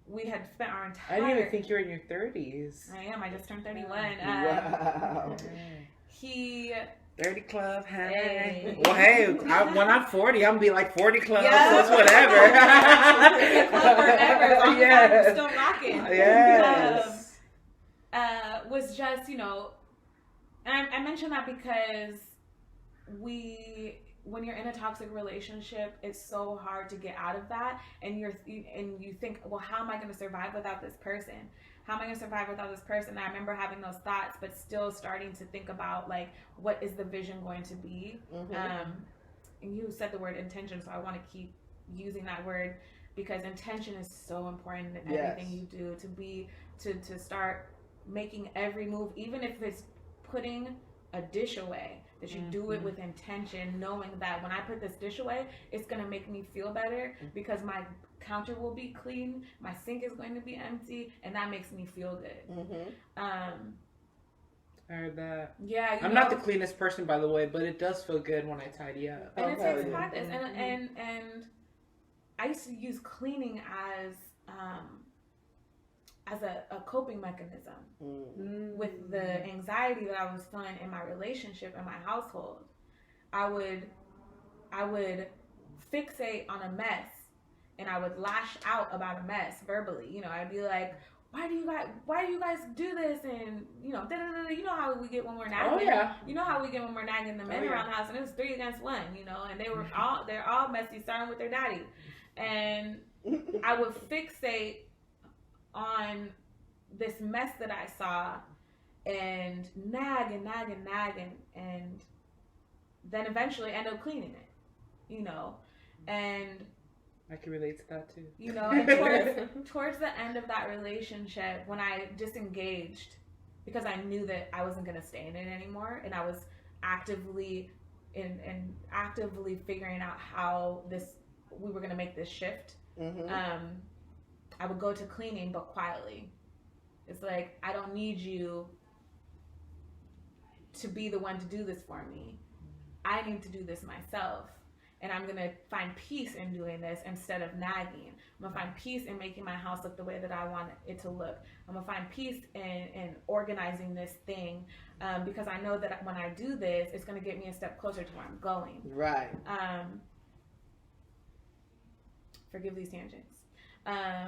we had spent our entire... I didn't even think you were in your 30s. I am. I just turned 31. Wow. 30 club, hey. Hey. Well, hey, when I'm 40, I'm gonna be like 40 club, so it's whatever. Club forever, as long as I'm still rocking. Yes. Was just, and I mention that because when you're in a toxic relationship, it's so hard to get out of that, and you think, well, how am I going to survive without this person? How am I going to survive without this person? And I remember having those thoughts, but still starting to think about, like, what is the vision going to be? And you said the word intention, so I want to keep using that word, because intention is so important in everything you do, to start making every move, even if it's putting a dish away, that you do it with intention, knowing that when I put this dish away, it's going to make me feel better because my counter will be clean, my sink is going to be empty, and that makes me feel good. I heard that. Yeah, I'm not the cleanest person, by the way, but it does feel good when I tidy up. And it takes practice. And I used to use cleaning as a coping mechanism with the anxiety that I was feeling in my relationship and my household. I would fixate on a mess, and I would lash out about a mess verbally. You know, I'd be like, why do you guys do this? And, you know, you know how we get when we're nagging. Oh, yeah. You know how we get when we're nagging the men around the house, and it was 3 against 1, you know, and they're all messy, starting with their daddy. And I would fixate on this mess that I saw and nag, and then eventually end up cleaning it, you know. And I can relate to that too. You know, and towards the end of that relationship, when I disengaged, because I knew that I wasn't going to stay in it anymore, and I was actively figuring out how we were going to make this shift. I would go to cleaning, but quietly. It's like, I don't need you to be the one to do this for me. I need to do this myself. And I'm going to find peace in doing this instead of nagging. I'm going to find peace in making my house look the way that I want it to look. I'm going to find peace in organizing this thing, because I know that when I do this, it's going to get me a step closer to where I'm going. Right. Forgive these tangents.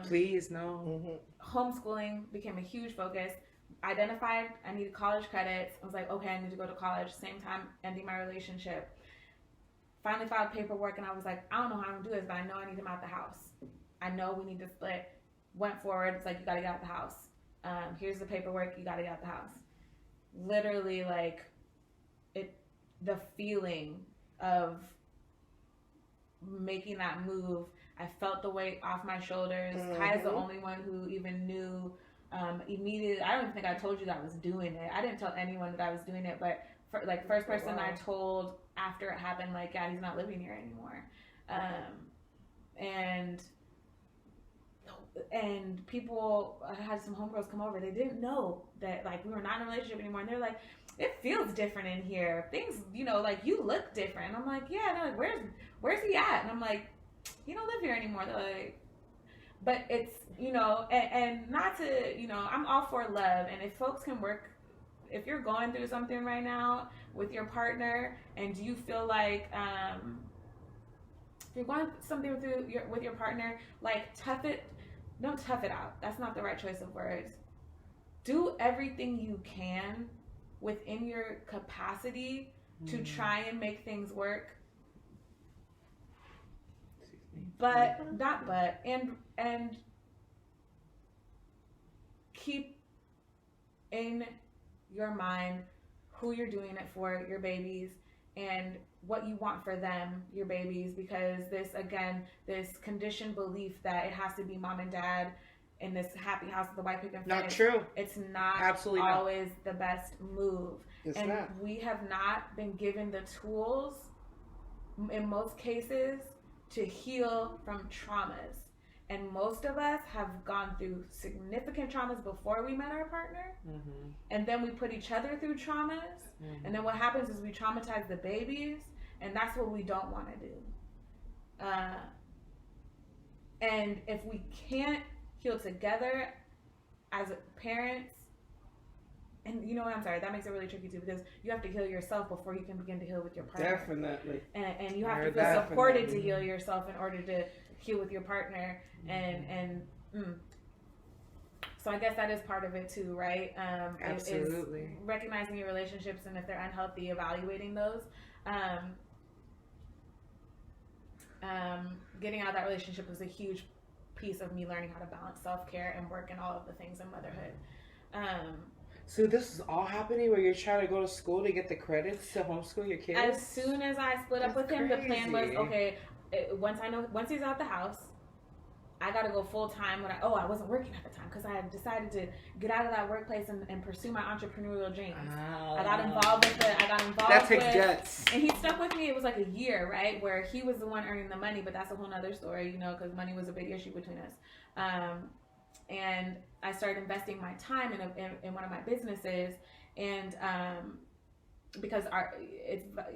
Please, no. Homeschooling became a huge focus. Identified I needed college credits. I was like, okay, I need to go to college. Same time, ending my relationship. Finally filed paperwork, and I was like, I don't know how I'm going to do this, but I know I need him out the house. I know we need to split. Went forward. It's like, you got to get out the house. Here's the paperwork. You got to get out the house. Literally, like, the feeling of making that move, I felt the weight off my shoulders. Kai is the only one who even knew immediately. I don't even think I told you that I was doing it. I didn't tell anyone that I was doing it, but first person I told after it happened, like, yeah, he's not living here anymore. And people, I had some homegirls come over. They didn't know that, like, we were not in a relationship anymore. And they're like, it feels different in here. Things, you know, like, you look different. And I'm like, yeah. And they're like, where's he at? And I'm like, he don't live here anymore. They're like, but it's, you know, and not to, you know, I'm all for love. And if folks can work, if you're going through something right now with your partner, and you feel like, if you're going something with your partner, like, don't tough it out. That's not the right choice of words. Do everything you can within your capacity to try and make things work. And keep in your mind who you're doing it for, your babies, and what you want for them, your babies, because this conditioned belief that it has to be mom and dad in this happy house with the white picket fence. Not true. It's not Absolutely always the best move. It's not. We have not been given the tools, in most cases, to heal from traumas. And most of us have gone through significant traumas before we met our partner. And then we put each other through traumas. And then what happens is we traumatize the babies. And that's what we don't want to do. And if we can't heal together as parents, and you know what, I'm sorry, that makes it really tricky too, because you have to heal yourself before you can begin to heal with your partner. Definitely. And you have to feel supported to heal yourself in order to heal with your partner. So I guess that is part of it too, right? Absolutely. Is recognizing your relationships, and if they're unhealthy, evaluating those. getting out of that relationship was a huge piece of me learning how to balance self-care and work and all of the things in motherhood. So this is all happening where you're trying to go to school to get the credits to homeschool your kids? As soon as I split up with him, the plan was, okay, once he's out the house, I got to go full time. I wasn't working at the time because I had decided to get out of that workplace and pursue my entrepreneurial dreams. I got involved with it. That takes guts. And he stuck with me. It was like a year, right, where he was the one earning the money, but that's a whole nother story, you know, because money was a big issue between us. And I started investing my time in one of my businesses, and because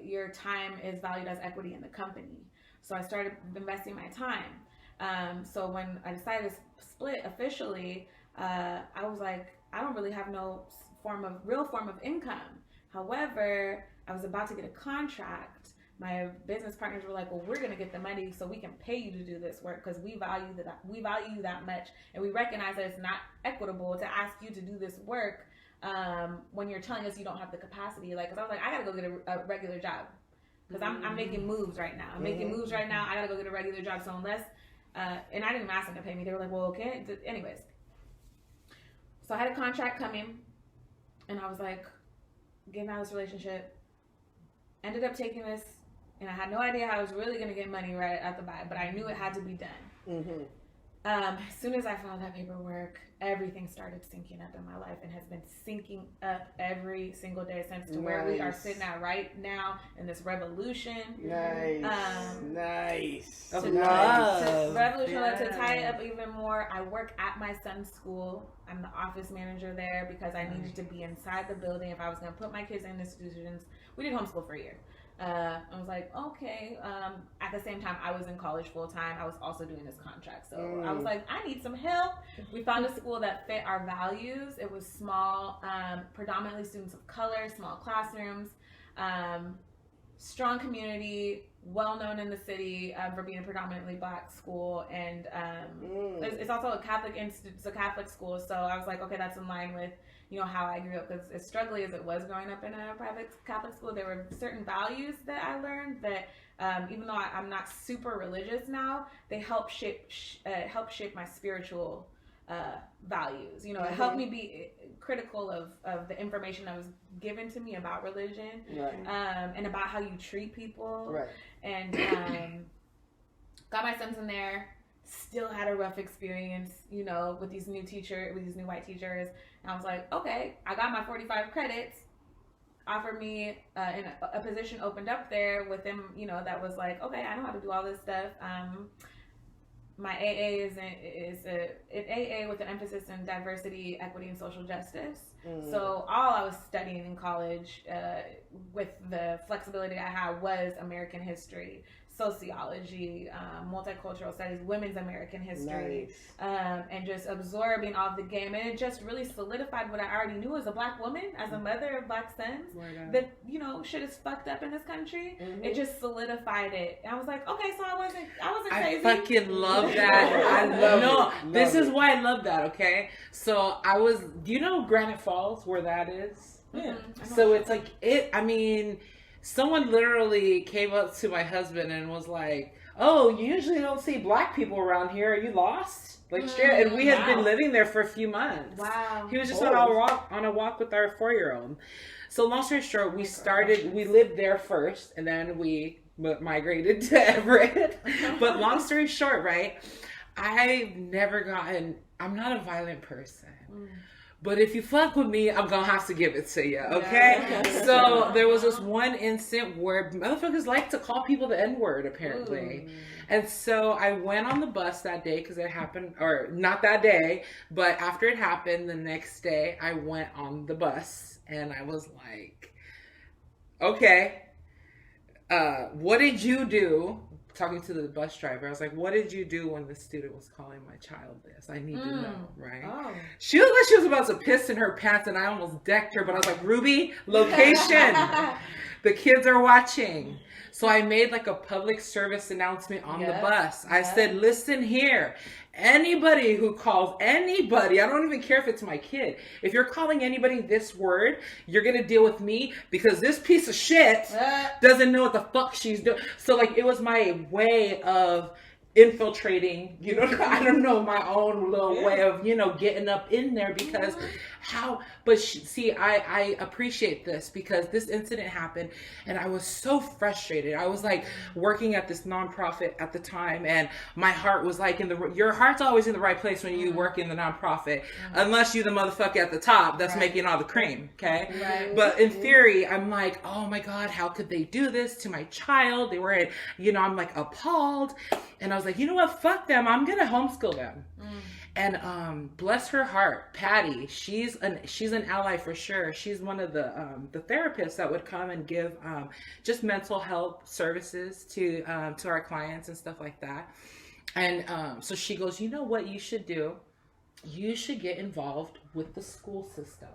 your time is valued as equity in the company, so I started investing my time. So when I decided to split officially, I was like, I don't really have no real form of income. However, I was about to get a contract. My business partners were like, well, we're going to get the money so we can pay you to do this work because we value you that much, and we recognize that it's not equitable to ask you to do this work when you're telling us you don't have the capacity. Like, because I was like, I got to go get a regular job because I'm making moves right now. I got to go get a regular job. So unless, and I didn't ask them to pay me. They were like, well, okay. Anyways. So I had a contract coming, and I was like, getting out of this relationship. Ended up taking this, and I had no idea how I was really going to get money right at the bat, but I knew it had to be done. Mm-hmm. As soon as I filed that paperwork, everything started syncing up in my life and has been syncing up every single day since, to where we are sitting at right now in this revolution. Nice. To tie it up even more, I work at my son's school. I'm the office manager there because I needed to be inside the building if I was going to put my kids in institutions. We did homeschool for a year. I was like, okay. At the same time, I was in college full time. I was also doing this contract. So I was like, I need some help. We found a school that fit our values. It was small, predominantly students of color, small classrooms, strong community, well known in the city for being a predominantly Black school. And it's also a Catholic institute, it's a Catholic school. So I was like, okay, that's in line with, you know, how I grew up, because as struggling as it was growing up in a private Catholic school, there were certain values that I learned that even though I'm not super religious now, they help shape my spiritual values. You know, it helped me be critical of the information that was given to me about religion, and about how you treat people. Right. And got my sons in there. Still had a rough experience, you know, with these new white teachers. And I was like, okay, I got my 45 credits, offered me a position opened up there with them, you know, that was like, okay, I know how to do all this stuff. My AA is an AA with an emphasis in diversity, equity, and social justice. So all I was studying in college with the flexibility I had was American history, sociology, multicultural studies, women's American history, and just absorbing all of the game. And it just really solidified what I already knew as a Black woman, as a mother of Black sons, that, you know, shit is fucked up in this country. It just solidified it. And I was like, okay, so I wasn't crazy. I fucking love that. This is why I love that, okay? So do you know Granite Falls, where that is? Yeah. So it's like, someone literally came up to my husband and was like, oh, you usually don't see Black people around here. Are you lost? Like, straight. And we had been living there for a few months. Wow. He was just on a walk with our 4-year-old. So long story short, we lived there first, and then we migrated to Everett. But long story short, right, I'm not a violent person. But if you fuck with me, I'm gonna have to give it to you, okay? Yeah. So there was this one instant where motherfuckers like to call people the N-word, apparently. And so I went on the bus that day because it happened, or not that day, but after it happened, the next day I went on the bus and I was like, okay, what did you do? Talking to the bus driver, I was like, what did you do when the student was calling my child this? I need to know, right? Oh. She looked like she was about to piss in her pants and I almost decked her, but I was like, Ruby, location. The kids are watching. So I made like a public service announcement on the bus. I said, listen here. Anybody who calls anybody, I don't even care if it's my kid. If you're calling anybody this word, you're going to deal with me because this piece of shit doesn't know what the fuck she's doing. So like, it was my way of infiltrating, you know, I don't know, my own little way of, you know, getting up in there because I appreciate this because this incident happened and I was so frustrated. I was like working at this nonprofit at the time and my heart was like your heart's always in the right place when you work in the nonprofit, unless you the motherfucker at the top that's making all the cream, okay? Right. But in theory, I'm like, oh my God, how could they do this to my child? They were, you know, I'm like appalled. And I was like, you know what? Fuck them. I'm going to homeschool them. And bless her heart, Patty, she's an ally for sure. She's one of the therapists that would come and give just mental health services to our clients and stuff like that. And so she goes, you know what you should do? You should get involved with the school system.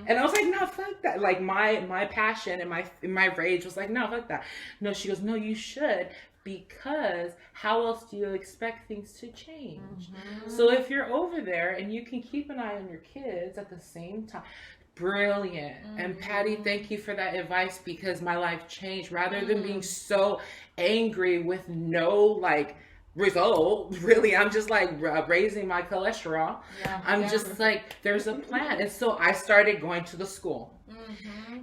And I was like, no, fuck that. Like my passion and my rage was like, no, fuck that. No, she goes, no, you should. Because how else do you expect things to change? So if you're over there and you can keep an eye on your kids at the same time, brilliant. And Patty, thank you for that advice because my life changed. Rather than being so angry with no like result, really, I'm just like raising my cholesterol. I'm just like, there's a plan. And so I started going to the school.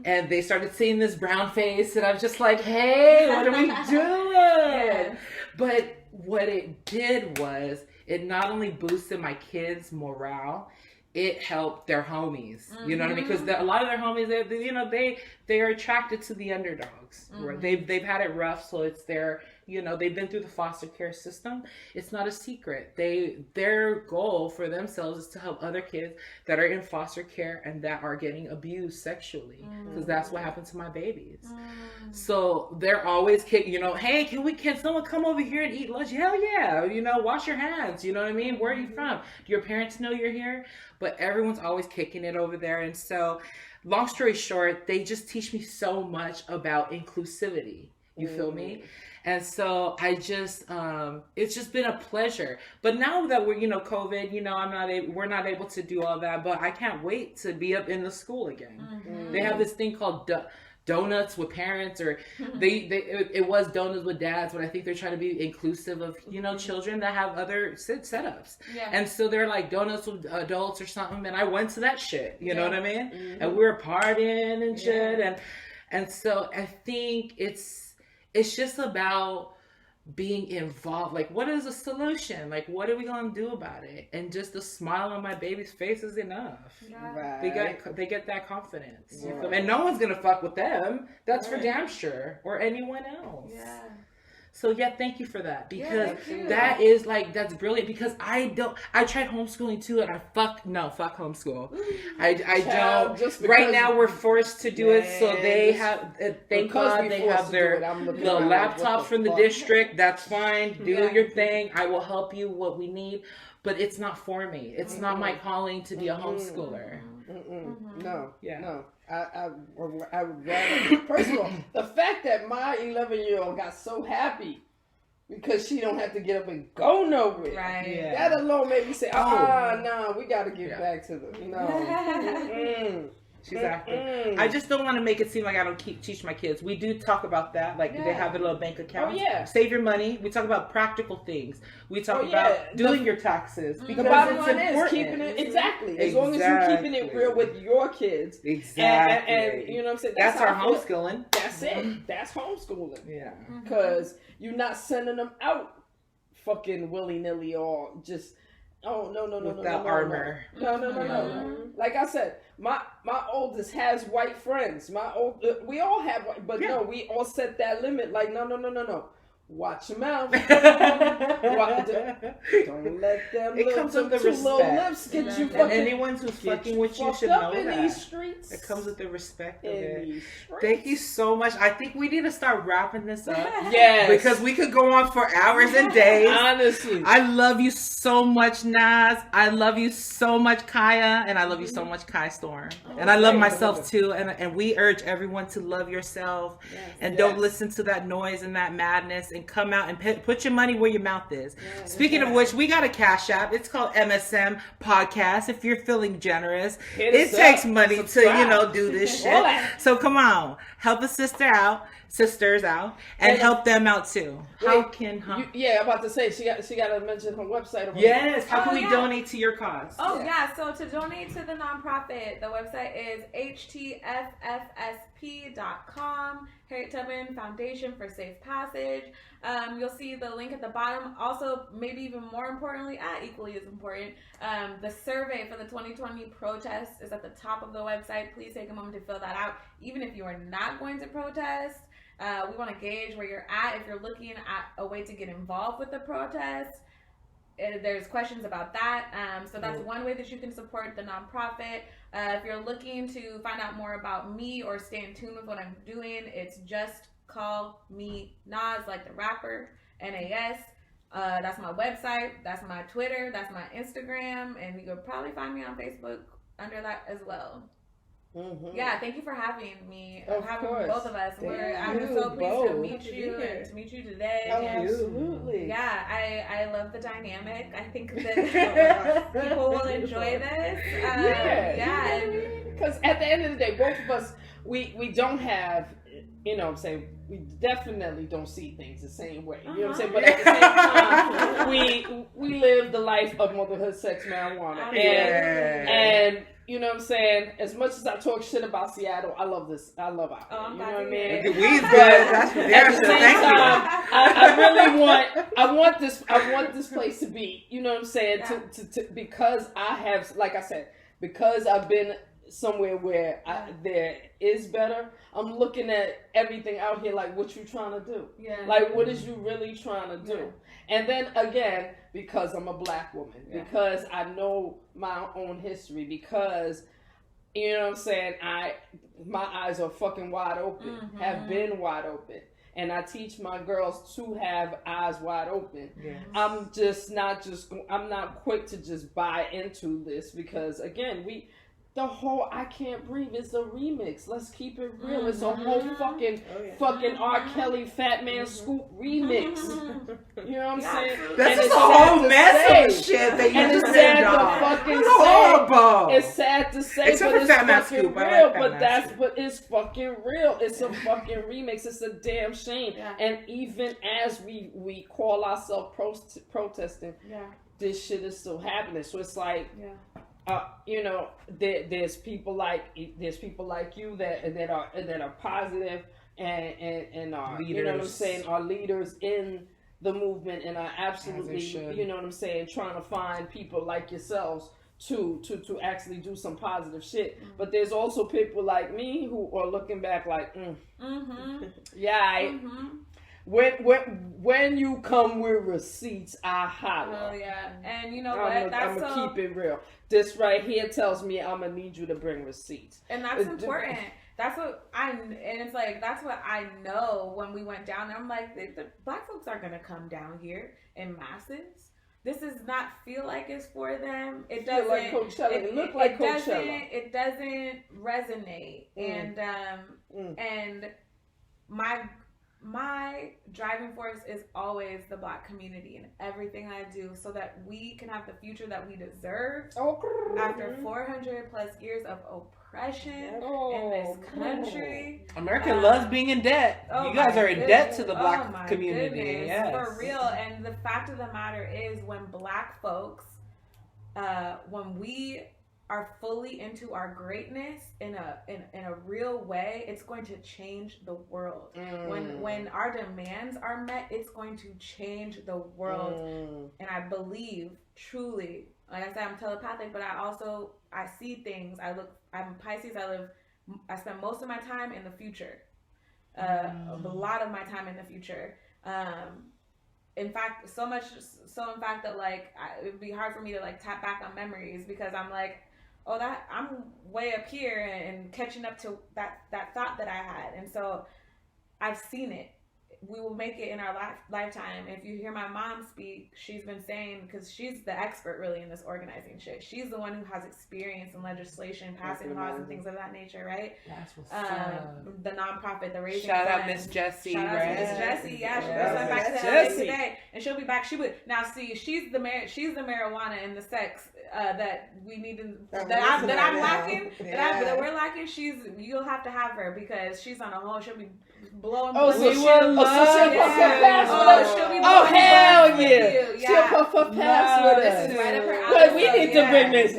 And they started seeing this brown face, and I was just like, hey, what are we doing? But what it did was, it not only boosted my kids' morale, it helped their homies. You know what I mean? Because a lot of their homies, they are attracted to the underdogs. Right? They've had it rough, so it's their, you know, they've been through the foster care system. It's not a secret. Their goal for themselves is to help other kids that are in foster care and that are getting abused sexually, because that's what happened to my babies. So they're always kicking, you know, hey, can someone come over here and eat lunch? Hell yeah, you know, wash your hands. You know what I mean? Where are you from? Do your parents know you're here? But everyone's always kicking it over there. And so, long story short, they just teach me so much about inclusivity. You feel me? And so I just, it's just been a pleasure. But now that we're, you know, COVID, you know, we're not able to do all that, but I can't wait to be up in the school again. They have this thing called donuts with parents, or it was donuts with dads, but I think they're trying to be inclusive of, you know, children that have other setups. And so they're like donuts with adults or something. And I went to that shit, you know what I mean? And we were partying and shit. And so I think it's just about being involved. Like, what is the solution? Like, what are we gonna do about it? And just the smile on my baby's face is enough. Right. They get that confidence. Right. And no one's gonna fuck with them. That's for damn sure. Or anyone else. So thank you for that, because that is like, that's brilliant, because I tried homeschooling too, and fuck homeschool. I don't. Right now we're forced to do it, so they have, thank God they have their little laptops from the district. That's fine. Do your thing. I will help you what we need, but it's not for me. It's not my calling to be a homeschooler. No. I would rather, first of all, the fact that my 11-year-old got so happy because she don't have to get up and go nowhere. Right. That alone made me say, no, we got to get back to the, no. She's active. I just don't want to make it seem like I don't teach my kids. We do talk about that. Like, they have a little bank account. Save your money. We talk about practical things. We talk about doing your taxes. Because the bottom line is keeping it, as long as you're keeping it real with your kids. And you know what I'm saying? That's our homeschooling. That's it. That's homeschooling. Yeah. Because you're not sending them out fucking willy-nilly or just... Oh, no, without armor. No. Like I said, my oldest has white friends. We all have white, but no, we all set that limit. Like, no. watch your mouth. Don't let them. It comes with the two little respect. lips get you And fucking. anyone who's fucking with you should up know in that. these streets. It comes with the respect of In it. these Thank streets. you so much. I think we need to start wrapping this up. Yes. Because we could go on for hours and days. Honestly. I love you so much, Naz. I love you so much, Kaya. And I love you so much, Kai Storm. And I love myself too. And we urge everyone to love yourself. Yes. And don't listen to that noise and that madness. And come out and put your money where your mouth is. Yes. Speaking of which, we got a Cash App. It's called MSM Podcast. If you're feeling generous, Hit it us takes up. money Subscribe. to do this All shit. that. So come on, help a sisters out, and help them out too. How can I'm about to say she got to mention her website. Yes, how can we yeah. donate to your cause? Oh yeah, so to donate to the nonprofit, the website is htffsp.com, Harriet Tubman Foundation for Safe Passage. You'll see the link at the bottom. Also, maybe even more importantly, equally as important, the survey for the 2020 protest is at the top of the website. Please take a moment to fill that out. Even if you are not going to protest, we want to gauge where you're at. If you're looking at a way to get involved with the protest, there's questions about that. So that's one way that you can support the nonprofit. If you're looking to find out more about me or stay in tune with what I'm doing, it's just call me Nas, like the rapper, Nas. That's my website. That's my Twitter. That's my Instagram. And you could probably find me on Facebook under that as well. Mm-hmm. Yeah, thank you for having me. Of having course. both of us. I'm you so pleased both. to meet you and to meet you today. Absolutely. And yeah, I love the dynamic. I think that people will enjoy this. Yeah. Because at the end of the day, both of us, we don't have, you know what I'm saying, we definitely don't see things the same way. You know what I'm saying? But at the same time, we live the life of motherhood, sex, marijuana. And you know what I'm saying? As much as I talk shit about Seattle, I love this. I love out there. You know what I mean? The weed's good. That's for At damn the sure. same Thank you. time, I really want this place to be, you know what I'm saying? Yeah. To because I have, like I said, because I've been somewhere where there is better. I'm looking at everything out here like, what you trying to do? Yeah. Like, what is you really trying to do? And then again, because I'm a black woman, because I know my own history, because, you know what I'm saying, my eyes are fucking wide open, have been wide open. And I teach my girls to have eyes wide open. Yes. I'm not quick to just buy into this because again, the whole I Can't Breathe is a remix. Let's keep it real. It's a whole fucking R. Kelly Fat Man Scoop remix. You know what I'm saying? That's And just it's a sad whole to mess say. of shit that you And just it's said, sad to dog. fucking That's say. horrible. It's sad to say, Except but for it's Fat Man fucking Scoop. I like real. Fat But Man but it's fucking real. It's a fucking remix. It's a damn shame. Yeah. And even as we call ourselves protesting, this shit is still happening. So it's like, you know, there's people like you that are positive and are leaders. You know what I'm saying, are leaders in the movement and are absolutely, you know what I'm saying, trying to find people like yourselves to actually do some positive shit. But there's also people like me who are looking back like, When you come with receipts, I holler. Oh yeah, and you know what? I'm gonna keep it real. This right here tells me I'm gonna need you to bring receipts, and that's important. That's what that's what I know when we went down there. I'm like, the black folks aren't gonna come down here in masses. This does not feel like it's for them. It doesn't like Coachella. It look like Coachella. It doesn't resonate, and my driving force is always the black community and everything I do so that we can have the future that we deserve after 400 plus years of oppression in this country. America loves being in debt. You guys are in debt to the black community. Goodness, yes. for real. And the fact of the matter is when black folks, when we are fully into our greatness in a real way, it's going to change the world. When our demands are met, it's going to change the world. And I believe truly, like I said, I'm telepathic, but I see things. I'm Pisces. I spend most of my time in the future. A lot of my time in the future. In fact, so in fact that like it would be hard for me to like tap back on memories because I'm like, oh, that I'm way up here and catching up to that thought that I had, and so I've seen it. We will make it in our lifetime. If you hear my mom speak, she's been saying, because she's the expert really in this organizing shit. She's the one who has experience in legislation, passing laws and things of that nature, right? That's what's up. The nonprofit, the Raising Shout out Fund. Miss Jessie. Shout out to Miss Jessie. Yeah, she just went back to LA today, and she'll be back. She would now see. She's the marijuana and the sex that we need to, that I'm lacking. That we're lacking. You'll have to have her because she's on a whole. She'll be blowing. Oh, so she'll be oh, hell yeah. Yeah. She'll puff her pass with us. This is right up her alley. But we need to bring Miss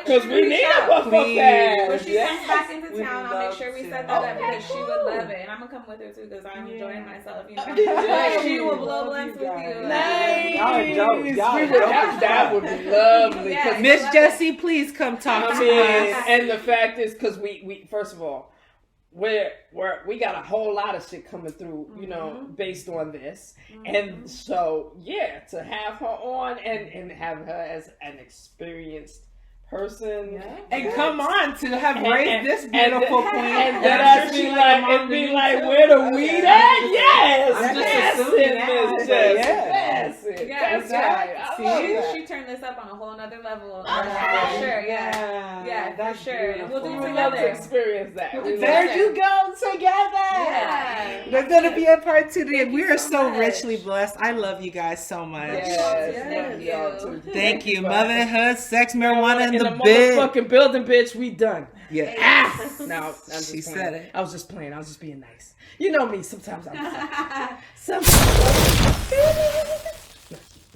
because we need a puff her pass. When she comes back into town, I'll make sure we set that up because she would love it. And I'm going to come with her too because I'm enjoying myself. You know? Like, she will blow blunts with you. Nice. That would be lovely. Yeah, Miss Jessie, please come talk to us. And the fact is, because we first of all, we got a whole lot of shit coming through, you know, based on this. And so, yeah, to have her on and have her as an experienced person. And come on to have raised this beautiful queen. And then I be like, where the weed at? Yes! That's it, Miss Jessie. That's right. She turned this up on a whole nother level. For sure, yeah, for sure. And we'll do it We love to together. experience that. There you go, together. Yeah. There's going to be a part 2 and we you are so so much. richly blessed. I love you guys so much. Thank you. Thank you. Motherhood, sex, marijuana, and in the the bed. motherfucking building, bitch. We done. Yeah. No, I'm just She playing. said it. I was just playing. I was just being nice. You know me. Sometimes I'm. Sometimes.